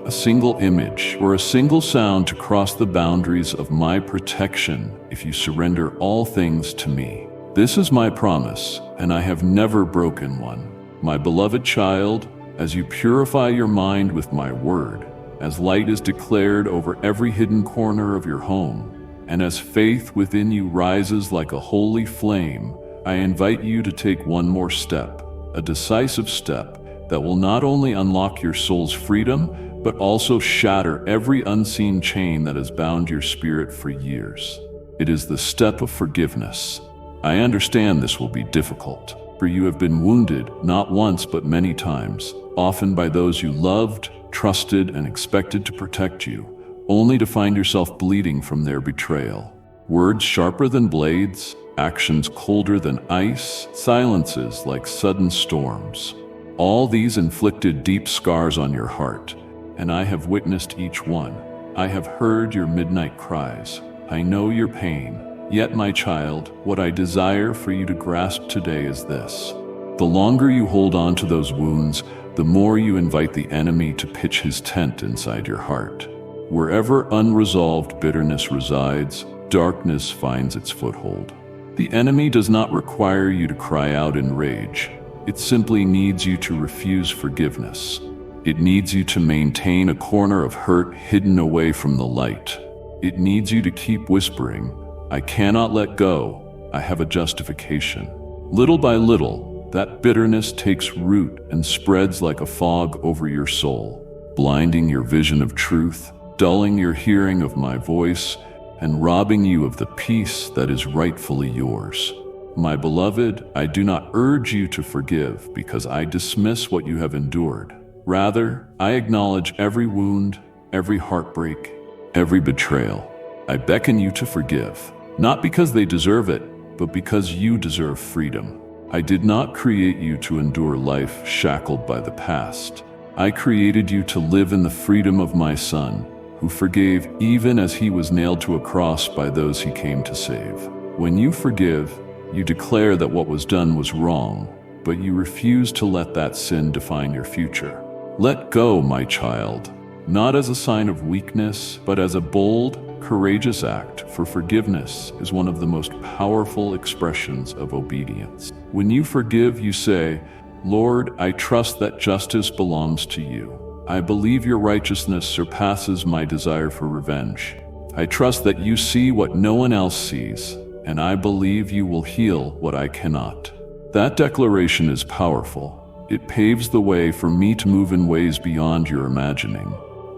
a single image, or a single sound to cross the boundaries of my protection if you surrender all things to me. This is my promise, and I have never broken one. My beloved child, as you purify your mind with my word, as light is declared over every hidden corner of your home, and as faith within you rises like a holy flame, I invite you to take one more step, a decisive step that will not only unlock your soul's freedom, but also shatter every unseen chain that has bound your spirit for years. It is the step of forgiveness. I understand this will be difficult, for you have been wounded not once but many times, often by those you loved, trusted, and expected to protect you, only to find yourself bleeding from their betrayal. Words sharper than blades, actions colder than ice, silences like sudden storms. All these inflicted deep scars on your heart, and I have witnessed each one. I have heard your midnight cries. I know your pain. Yet, my child, what I desire for you to grasp today is this. The longer you hold on to those wounds, the more you invite the enemy to pitch his tent inside your heart. Wherever unresolved bitterness resides, darkness finds its foothold. The enemy does not require you to cry out in rage. It simply needs you to refuse forgiveness. It needs you to maintain a corner of hurt hidden away from the light. It needs you to keep whispering, "I cannot let go. I have a justification." Little by little, that bitterness takes root and spreads like a fog over your soul, blinding your vision of truth, dulling your hearing of my voice and robbing you of the peace that is rightfully yours. My beloved, I do not urge you to forgive because I dismiss what you have endured. Rather, I acknowledge every wound, every heartbreak, every betrayal. I beckon you to forgive, not because they deserve it, but because you deserve freedom. I did not create you to endure life shackled by the past. I created you to live in the freedom of my Son, who forgave even as he was nailed to a cross by those he came to save. When you forgive, you declare that what was done was wrong, but you refuse to let that sin define your future. Let go, my child, not as a sign of weakness, but as a bold, courageous act, for forgiveness is one of the most powerful expressions of obedience. When you forgive, you say, Lord, I trust that justice belongs to you. I believe your righteousness surpasses my desire for revenge. I trust that you see what no one else sees, and I believe you will heal what I cannot. That declaration is powerful. It paves the way for me to move in ways beyond your imagining.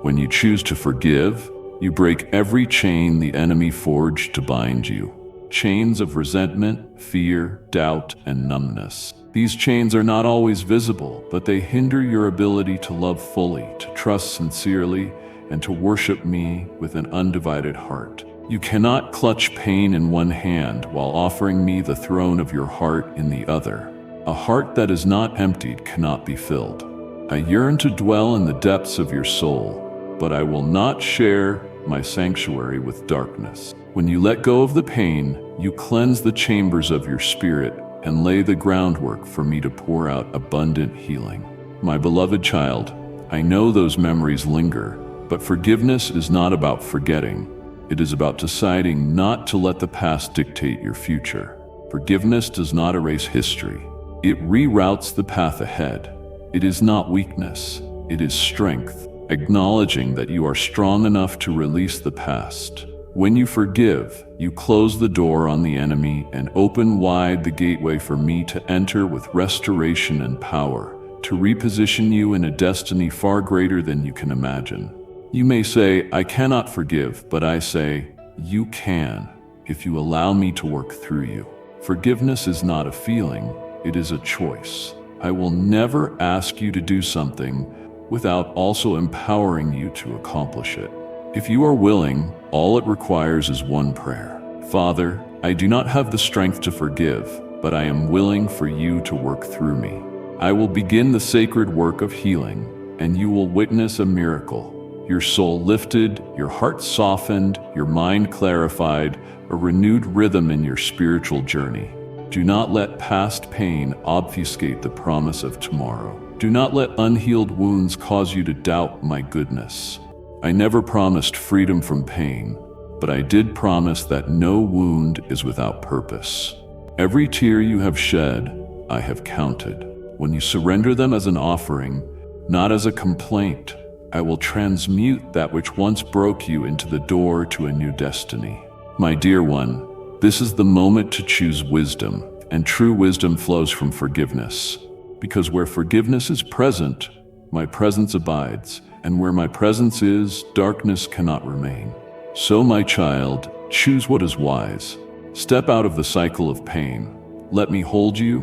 When you choose to forgive, you break every chain the enemy forged to bind you. Chains of resentment, fear, doubt, and numbness. These chains are not always visible, but they hinder your ability to love fully, to trust sincerely, and to worship me with an undivided heart. You cannot clutch pain in one hand while offering me the throne of your heart in the other. A heart that is not emptied cannot be filled. I yearn to dwell in the depths of your soul, but I will not share my sanctuary with darkness. When you let go of the pain, you cleanse the chambers of your spirit and lay the groundwork for me to pour out abundant healing. My beloved child, I know those memories linger, but forgiveness is not about forgetting. It is about deciding not to let the past dictate your future. Forgiveness does not erase history. It reroutes the path ahead. It is not weakness, it is strength, acknowledging that you are strong enough to release the past. When you forgive, you close the door on the enemy and open wide the gateway for me to enter with restoration and power, to reposition you in a destiny far greater than you can imagine. You may say, I cannot forgive, but I say, you can, if you allow me to work through you. Forgiveness is not a feeling, it is a choice. I will never ask you to do something without also empowering you to accomplish it. If you are willing, all it requires is one prayer. Father, I do not have the strength to forgive, but I am willing for you to work through me. I will begin the sacred work of healing, and you will witness a miracle. Your soul lifted, your heart softened, your mind clarified, a renewed rhythm in your spiritual journey. Do not let past pain obfuscate the promise of tomorrow. Do not let unhealed wounds cause you to doubt my goodness. I never promised freedom from pain, but I did promise that no wound is without purpose. Every tear you have shed, I have counted. When you surrender them as an offering, not as a complaint, I will transmute that which once broke you into the door to a new destiny. My dear one, this is the moment to choose wisdom, and true wisdom flows from forgiveness. Because where forgiveness is present, my presence abides, and where my presence is, darkness cannot remain. So, my child, choose what is wise. Step out of the cycle of pain. Let me hold you,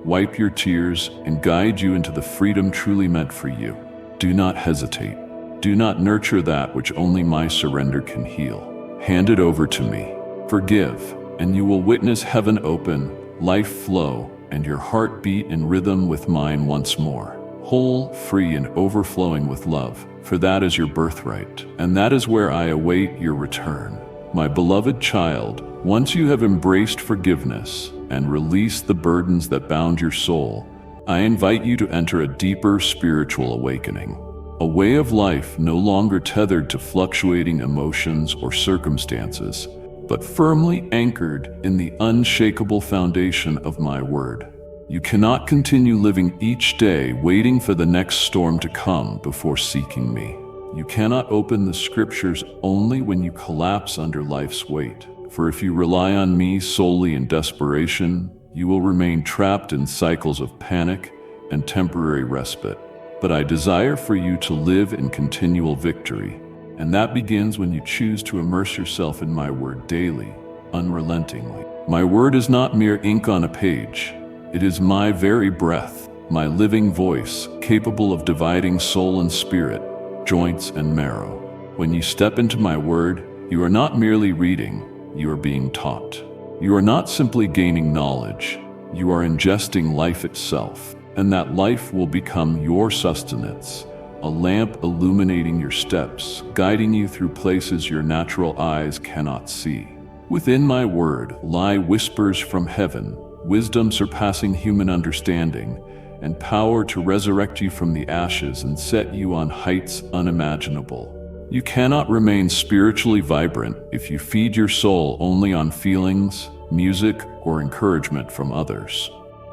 wipe your tears, and guide you into the freedom truly meant for you. Do not hesitate. Do not nurture that which only my surrender can heal. Hand it over to me. Forgive, and you will witness heaven open, life flow, and your heart beat in rhythm with mine once more. Whole, free, and overflowing with love, for that is your birthright, and that is where I await your return. My beloved child, once you have embraced forgiveness and released the burdens that bound your soul, I invite you to enter a deeper spiritual awakening, a way of life no longer tethered to fluctuating emotions or circumstances, but firmly anchored in the unshakable foundation of my word. You cannot continue living each day waiting for the next storm to come before seeking me. You cannot open the scriptures only when you collapse under life's weight. For if you rely on me solely in desperation, you will remain trapped in cycles of panic and temporary respite. But I desire for you to live in continual victory, And that begins when you choose to immerse yourself in my word daily, unrelentingly. My word is not mere ink on a page. It is my very breath, my living voice, capable of dividing soul and spirit, joints and marrow. When you step into my word, you are not merely reading, you are being taught. You are not simply gaining knowledge, you are ingesting life itself, and that life will become your sustenance, a lamp illuminating your steps, guiding you through places your natural eyes cannot see. Within my word lie whispers from heaven, wisdom surpassing human understanding, and power to resurrect you from the ashes and set you on heights unimaginable. You cannot remain spiritually vibrant if you feed your soul only on feelings, music, or encouragement from others.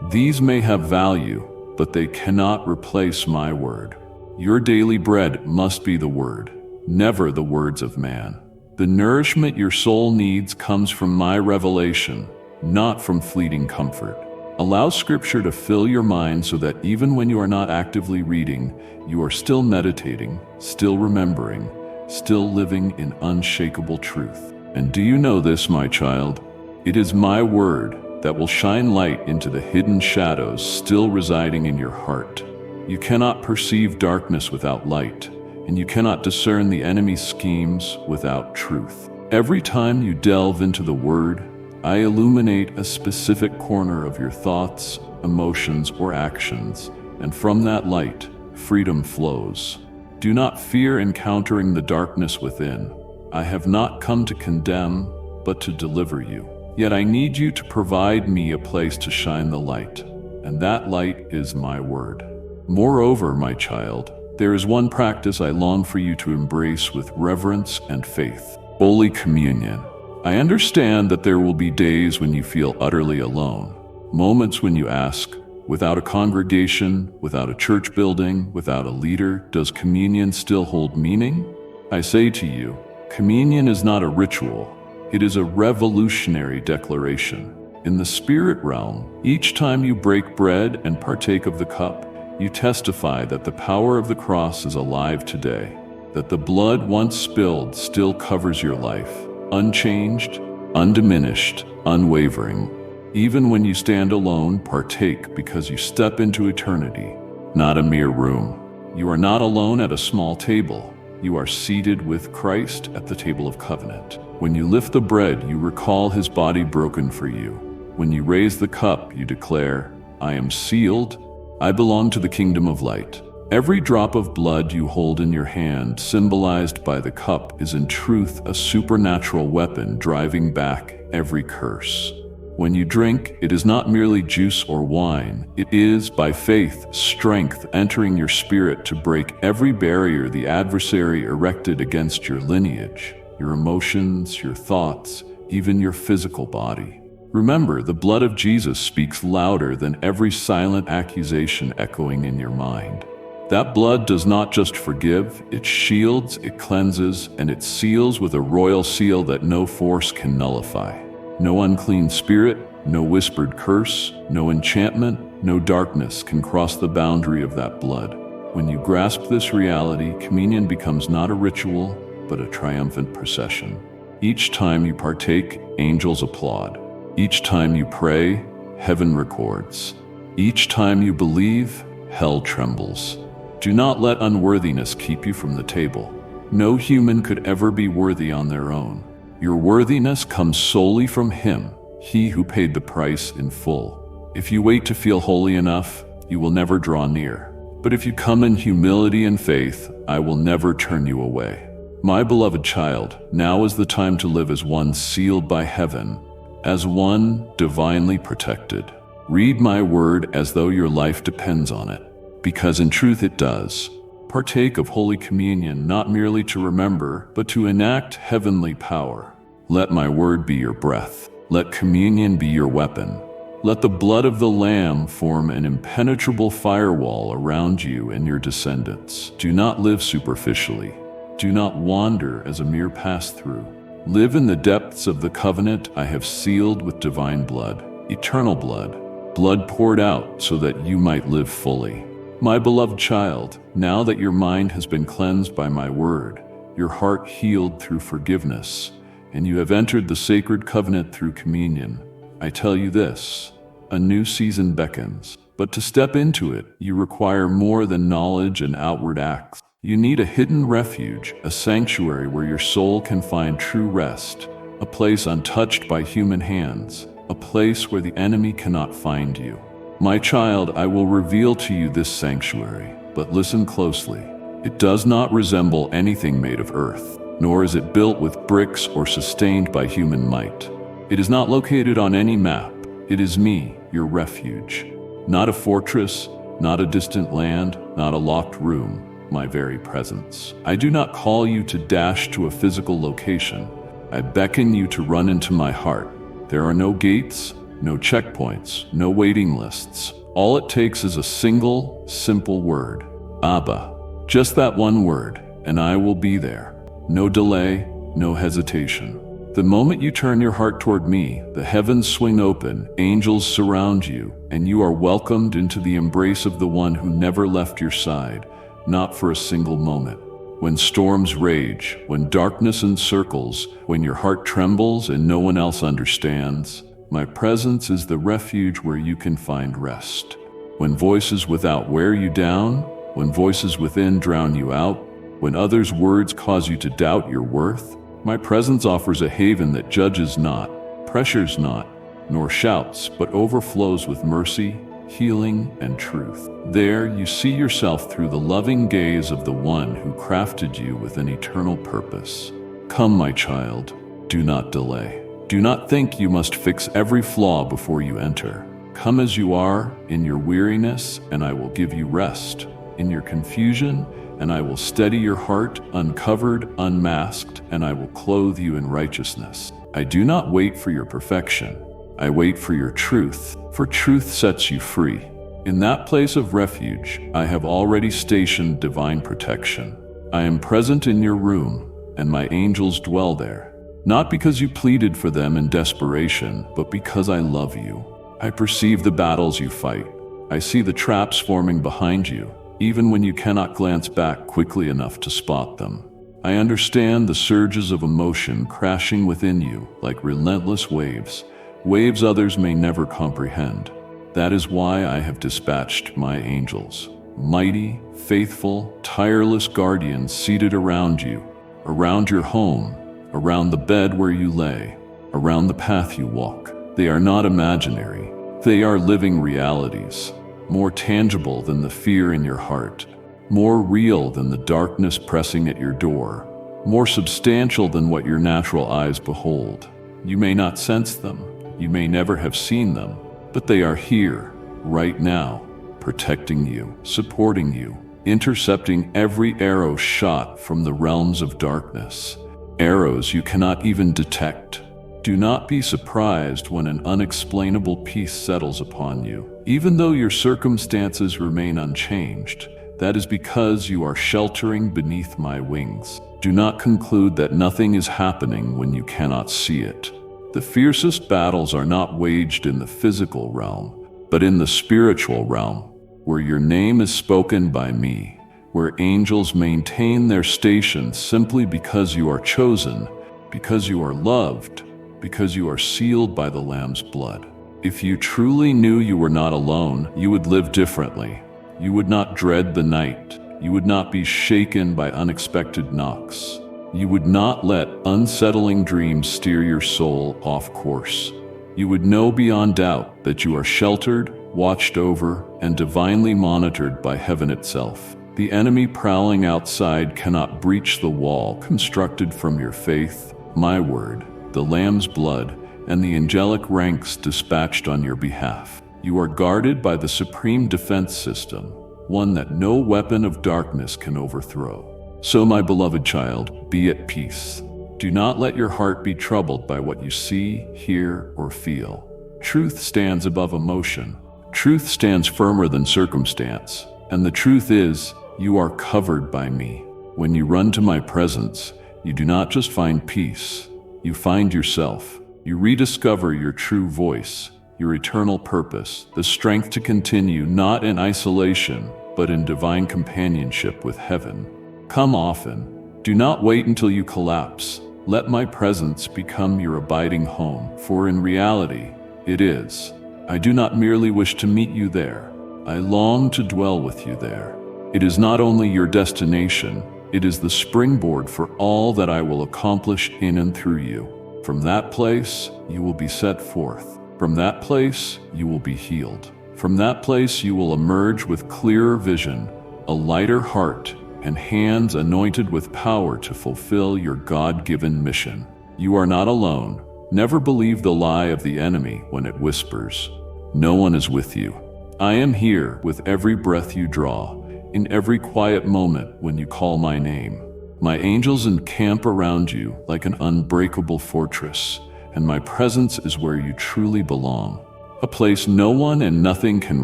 These may have value, but they cannot replace my word. Your daily bread must be the word, never the words of man. The nourishment your soul needs comes from my revelation, not from fleeting comfort. Allow Scripture to fill your mind so that even when you are not actively reading, you are still meditating, still remembering, still living in unshakable truth. And do you know this, my child? It is my word that will shine light into the hidden shadows still residing in your heart. You cannot perceive darkness without light, and you cannot discern the enemy's schemes without truth. Every time you delve into the word, I illuminate a specific corner of your thoughts, emotions, or actions, and from that light, freedom flows. Do not fear encountering the darkness within. I have not come to condemn, but to deliver you. Yet I need you to provide me a place to shine the light, and that light is my word. Moreover, my child, there is one practice I long for you to embrace with reverence and faith: Holy Communion. I understand that there will be days when you feel utterly alone, moments when you ask, without a congregation, without a church building, without a leader, does communion still hold meaning? I say to you, communion is not a ritual, it is a revolutionary declaration. In the spirit realm, each time you break bread and partake of the cup, you testify that the power of the cross is alive today, that the blood once spilled still covers your life, unchanged, undiminished, unwavering. Even when you stand alone, partake because you step into eternity, not a mere room. You are not alone at a small table. You are seated with Christ at the table of covenant. When you lift the bread, you recall his body broken for you. When you raise the cup, you declare, I am sealed. I belong to the kingdom of light. Every drop of blood you hold in your hand, symbolized by the cup, is in truth a supernatural weapon driving back every curse. When you drink, it is not merely juice or wine. It is, by faith, strength entering your spirit to break every barrier the adversary erected against your lineage, your emotions, your thoughts, even your physical body. Remember, the blood of Jesus speaks louder than every silent accusation echoing in your mind. That blood does not just forgive, it shields, it cleanses, and it seals with a royal seal that no force can nullify. No unclean spirit, no whispered curse, no enchantment, no darkness can cross the boundary of that blood. When you grasp this reality, communion becomes not a ritual, but a triumphant procession. Each time you partake, angels applaud. Each time you pray, heaven records. Each time you believe, hell trembles. Do not let unworthiness keep you from the table. No human could ever be worthy on their own. Your worthiness comes solely from him, he who paid the price in full. If you wait to feel holy enough, you will never draw near. But if you come in humility and faith, I will never turn you away. My beloved child, now is the time to live as one sealed by heaven, as one divinely protected. Read my word as though your life depends on it, because in truth it does. Partake of Holy Communion not merely to remember, but to enact heavenly power. Let my word be your breath. Let communion be your weapon. Let the blood of the Lamb form an impenetrable firewall around you and your descendants. Do not live superficially. Do not wander as a mere pass-through. Live in the depths of the covenant I have sealed with divine blood, eternal blood, blood poured out so that you might live fully. My beloved child, now that your mind has been cleansed by my word, your heart healed through forgiveness, and you have entered the sacred covenant through communion. I tell you this, a new season beckons. But to step into it, you require more than knowledge and outward acts. You need a hidden refuge, a sanctuary where your soul can find true rest, a place untouched by human hands, a place where the enemy cannot find you. My child, I will reveal to you this sanctuary, but listen closely. It does not resemble anything made of earth, nor is it built with bricks or sustained by human might. It is not located on any map. It is me, your refuge. Not a fortress, not a distant land, not a locked room, my very presence. I do not call you to dash to a physical location. I beckon you to run into my heart. There are no gates, no checkpoints, no waiting lists. All it takes is a single, simple word, Abba. Just that one word, and I will be there. No delay, no hesitation. The moment you turn your heart toward me, the heavens swing open, angels surround you, and you are welcomed into the embrace of the one who never left your side, not for a single moment. When storms rage, when darkness encircles, when your heart trembles and no one else understands, my presence is the refuge where you can find rest. When voices without wear you down, when voices within drown you out, when others' words cause you to doubt your worth, my presence offers a haven that judges not, pressures not, nor shouts, but overflows with mercy, healing, and truth. There you see yourself through the loving gaze of the one who crafted you with an eternal purpose. Come, my child, do not delay. Do not think you must fix every flaw before you enter. Come as you are, in your weariness, and I will give you rest. In your confusion, and I will steady your heart, uncovered, unmasked, and I will clothe you in righteousness. I do not wait for your perfection. I wait for your truth, for truth sets you free. In that place of refuge, I have already stationed divine protection. I am present in your room, and my angels dwell there. Not because you pleaded for them in desperation, but because I love you. I perceive the battles you fight. I see the traps forming behind you, even when you cannot glance back quickly enough to spot them. I understand the surges of emotion crashing within you like relentless waves, waves others may never comprehend. That is why I have dispatched my angels, mighty, faithful, tireless guardians seated around you, around your home, around the bed where you lay, around the path you walk. They are not imaginary. They are living realities, more tangible than the fear in your heart, more real than the darkness pressing at your door, more substantial than what your natural eyes behold. You may not sense them, you may never have seen them, but they are here, right now, protecting you, supporting you, intercepting every arrow shot from the realms of darkness, arrows you cannot even detect. Do not be surprised when an unexplainable peace settles upon you. Even though your circumstances remain unchanged, that is because you are sheltering beneath my wings. Do not conclude that nothing is happening when you cannot see it. The fiercest battles are not waged in the physical realm, but in the spiritual realm, where your name is spoken by me, where angels maintain their station simply because you are chosen, because you are loved, because you are sealed by the Lamb's blood. If you truly knew you were not alone, you would live differently. You would not dread the night. You would not be shaken by unexpected knocks. You would not let unsettling dreams steer your soul off course. You would know beyond doubt that you are sheltered, watched over, and divinely monitored by heaven itself. The enemy prowling outside cannot breach the wall constructed from your faith, my word, the Lamb's blood, and the angelic ranks dispatched on your behalf. You are guarded by the supreme defense system, one that no weapon of darkness can overthrow. So, my beloved child, be at peace. Do not let your heart be troubled by what you see, hear, or feel. Truth stands above emotion. Truth stands firmer than circumstance. And the truth is, you are covered by me. When you run to my presence, you do not just find peace. You find yourself. You rediscover your true voice, your eternal purpose, the strength to continue not in isolation, but in divine companionship with heaven. Come often, Do not wait until you collapse. Let my presence become your abiding home, for in reality, it is. I do not merely wish to meet you there. I long to dwell with you there. It is not only your destination, it is the springboard for all that I will accomplish in and through you. From that place, you will be set forth. From that place, you will be healed. From that place, you will emerge with clearer vision, a lighter heart, and hands anointed with power to fulfill your God-given mission. You are not alone. Never believe the lie of the enemy when it whispers, "No one is with you." I am here with every breath you draw, in every quiet moment when you call my name. My angels encamp around you like an unbreakable fortress, and my presence is where you truly belong, a place no one and nothing can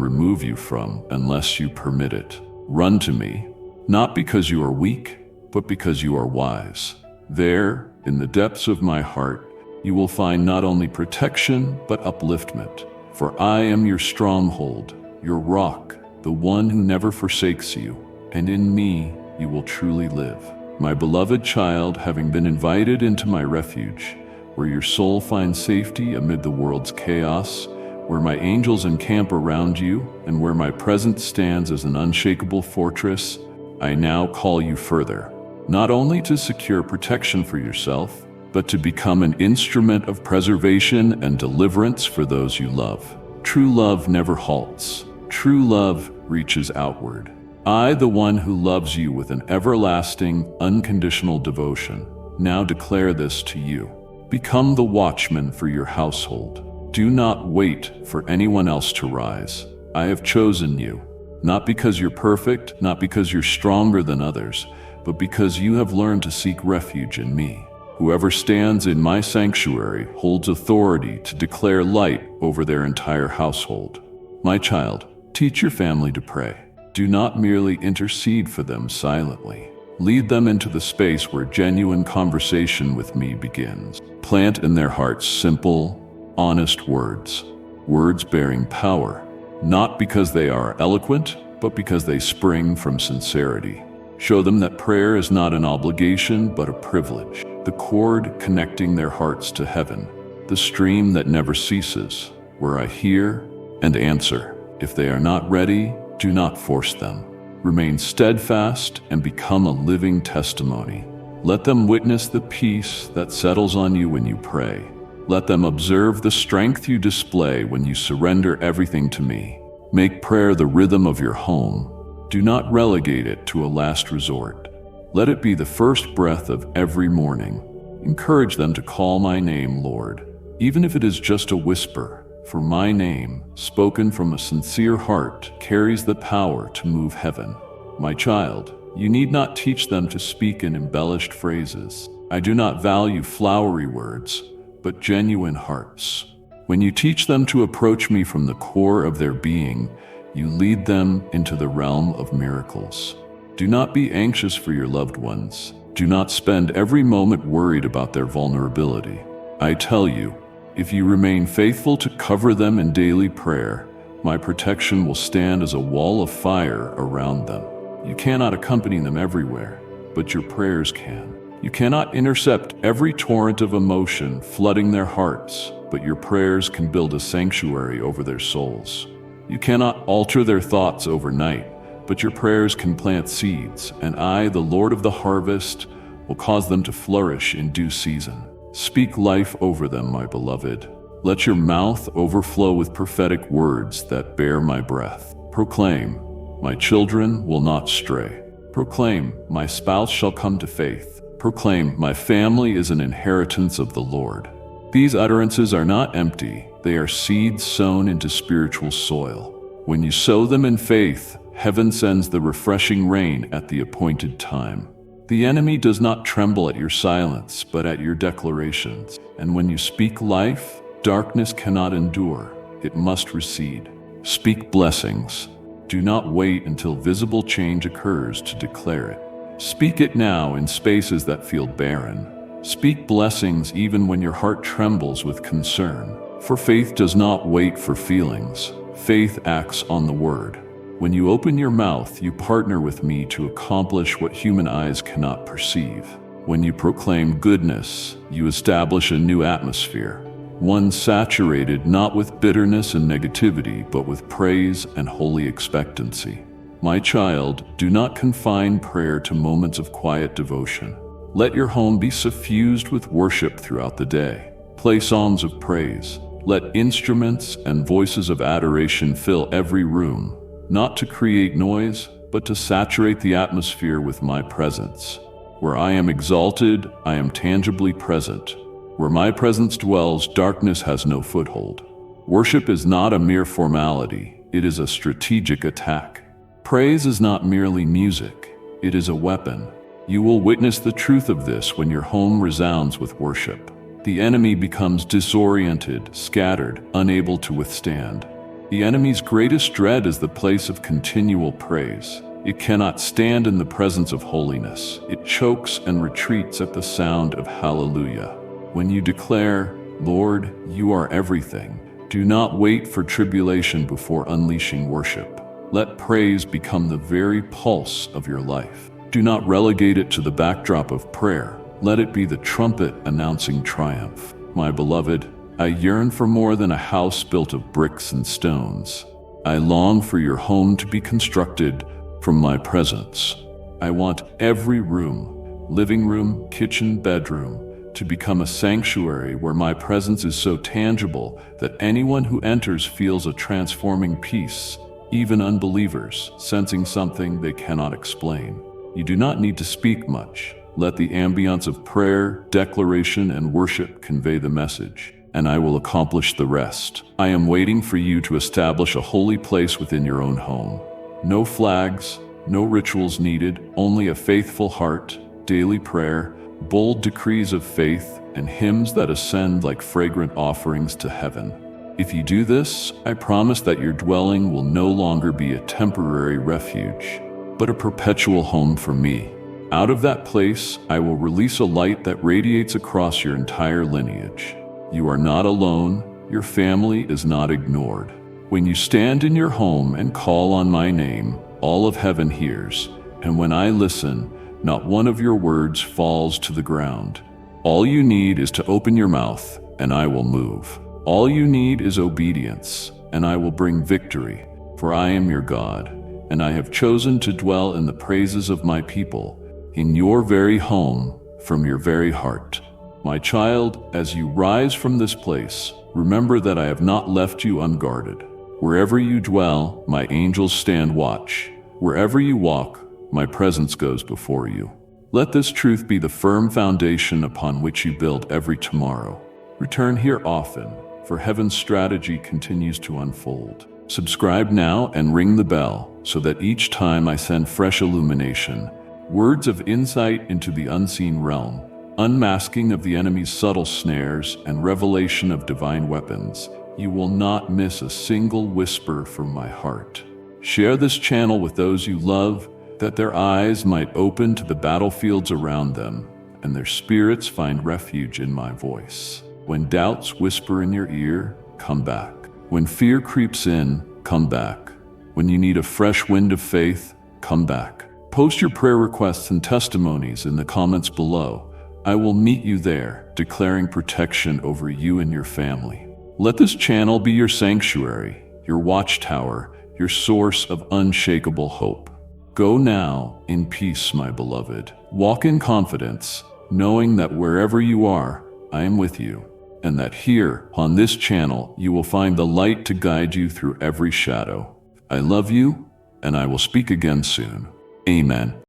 remove you from unless you permit it. Run to me, not because you are weak, but because you are wise. There, in the depths of my heart, you will find not only protection, but upliftment. For I am your stronghold, your rock, the one who never forsakes you, and in me you will truly live. My beloved child, having been invited into my refuge, where your soul finds safety amid the world's chaos, where my angels encamp around you, and where my presence stands as an unshakable fortress, I now call you further, not only to secure protection for yourself, but to become an instrument of preservation and deliverance for those you love. True love never halts. True love reaches outward. I, the one who loves you with an everlasting, unconditional devotion, now declare this to you. Become the watchman for your household. Do not wait for anyone else to rise. I have chosen you, not because you're perfect, not because you're stronger than others, but because you have learned to seek refuge in me. Whoever stands in my sanctuary holds authority to declare light over their entire household. My child, teach your family to pray. Do not merely intercede for them silently. Lead them into the space where genuine conversation with me begins. Plant in their hearts simple, honest words, words bearing power, not because they are eloquent, but because they spring from sincerity. Show them that prayer is not an obligation, but a privilege, the cord connecting their hearts to heaven, the stream that never ceases, where I hear and answer. If they are not ready, do not force them. Remain steadfast and become a living testimony. Let them witness the peace that settles on you when you pray. Let them observe the strength you display when you surrender everything to me. Make prayer the rhythm of your home. Do not relegate it to a last resort. Let it be the first breath of every morning. Encourage them to call my name, Lord, even if it is just a whisper, for my name, spoken from a sincere heart, carries the power to move heaven. My child, you need not teach them to speak in embellished phrases. I do not value flowery words, but genuine hearts. When you teach them to approach me from the core of their being, you lead them into the realm of miracles. Do not be anxious for your loved ones. Do not spend every moment worried about their vulnerability. I tell you, if you remain faithful to cover them in daily prayer, my protection will stand as a wall of fire around them. You cannot accompany them everywhere, but your prayers can. You cannot intercept every torrent of emotion flooding their hearts, but your prayers can build a sanctuary over their souls. You cannot alter their thoughts overnight, but your prayers can plant seeds, and I, the Lord of the harvest, will cause them to flourish in due season. Speak life over them, my beloved. Let your mouth overflow with prophetic words that bear my breath. Proclaim, my children will not stray. Proclaim, my spouse shall come to faith. Proclaim, my family is an inheritance of the Lord. These utterances are not empty, they are seeds sown into spiritual soil. When you sow them in faith, heaven sends the refreshing rain at the appointed time. The enemy does not tremble at your silence, but at your declarations. And when you speak life, darkness cannot endure, it must recede. Speak blessings. Do not wait until visible change occurs to declare it. Speak it now in spaces that feel barren. Speak blessings even when your heart trembles with concern. For faith does not wait for feelings. Faith acts on the word. When you open your mouth, you partner with me to accomplish what human eyes cannot perceive. When you proclaim goodness, you establish a new atmosphere, one saturated not with bitterness and negativity, but with praise and holy expectancy. My child, do not confine prayer to moments of quiet devotion. Let your home be suffused with worship throughout the day. Play psalms of praise. Let instruments and voices of adoration fill every room, not to create noise, but to saturate the atmosphere with my presence. Where I am exalted, I am tangibly present. Where my presence dwells, darkness has no foothold. Worship is not a mere formality, it is a strategic attack. Praise is not merely music, it is a weapon. You will witness the truth of this when your home resounds with worship. The enemy becomes disoriented, scattered, unable to withstand. The enemy's greatest dread is the place of continual praise. It cannot stand in the presence of holiness. It chokes and retreats at the sound of hallelujah. When you declare, Lord, you are everything, do not wait for tribulation before unleashing worship. Let praise become the very pulse of your life. Do not relegate it to the backdrop of prayer. Let it be the trumpet announcing triumph. My beloved, I yearn for more than a house built of bricks and stones. I long for your home to be constructed from my presence. I want every room, living room, kitchen, bedroom, to become a sanctuary where my presence is so tangible that anyone who enters feels a transforming peace, even unbelievers sensing something they cannot explain. You do not need to speak much. Let the ambience of prayer, declaration, and worship convey the message, and I will accomplish the rest. I am waiting for you to establish a holy place within your own home. No flags, no rituals needed, only a faithful heart, daily prayer, bold decrees of faith, and hymns that ascend like fragrant offerings to heaven. If you do this, I promise that your dwelling will no longer be a temporary refuge, but a perpetual home for me. Out of that place, I will release a light that radiates across your entire lineage. You are not alone. Your family is not ignored. When you stand in your home and call on my name, all of heaven hears, and when I listen, not one of your words falls to the ground. All you need is to open your mouth, and I will move. All you need is obedience, and I will bring victory, for I am your God, and I have chosen to dwell in the praises of my people, in your very home, from your very heart. My child, as you rise from this place, remember that I have not left you unguarded. Wherever you dwell, my angels stand watch. Wherever you walk, my presence goes before you. Let this truth be the firm foundation upon which you build every tomorrow. Return here often, for heaven's strategy continues to unfold. Subscribe now and ring the bell so that each time I send fresh illumination, words of insight into the unseen realm, unmasking of the enemy's subtle snares, and revelation of divine weapons, you will not miss a single whisper from my heart. Share this channel with those you love, that their eyes might open to the battlefields around them, and their spirits find refuge in my voice. When doubts whisper in your ear, come back. When fear creeps in, come back. When you need a fresh wind of faith, come back. Post your prayer requests and testimonies in the comments below. I will meet you there, declaring protection over you and your family. Let this channel be your sanctuary, your watchtower, your source of unshakable hope. Go now in peace, my beloved. Walk in confidence, knowing that wherever you are, I am with you, and that here, on this channel, you will find the light to guide you through every shadow. I love you, and I will speak again soon. Amen.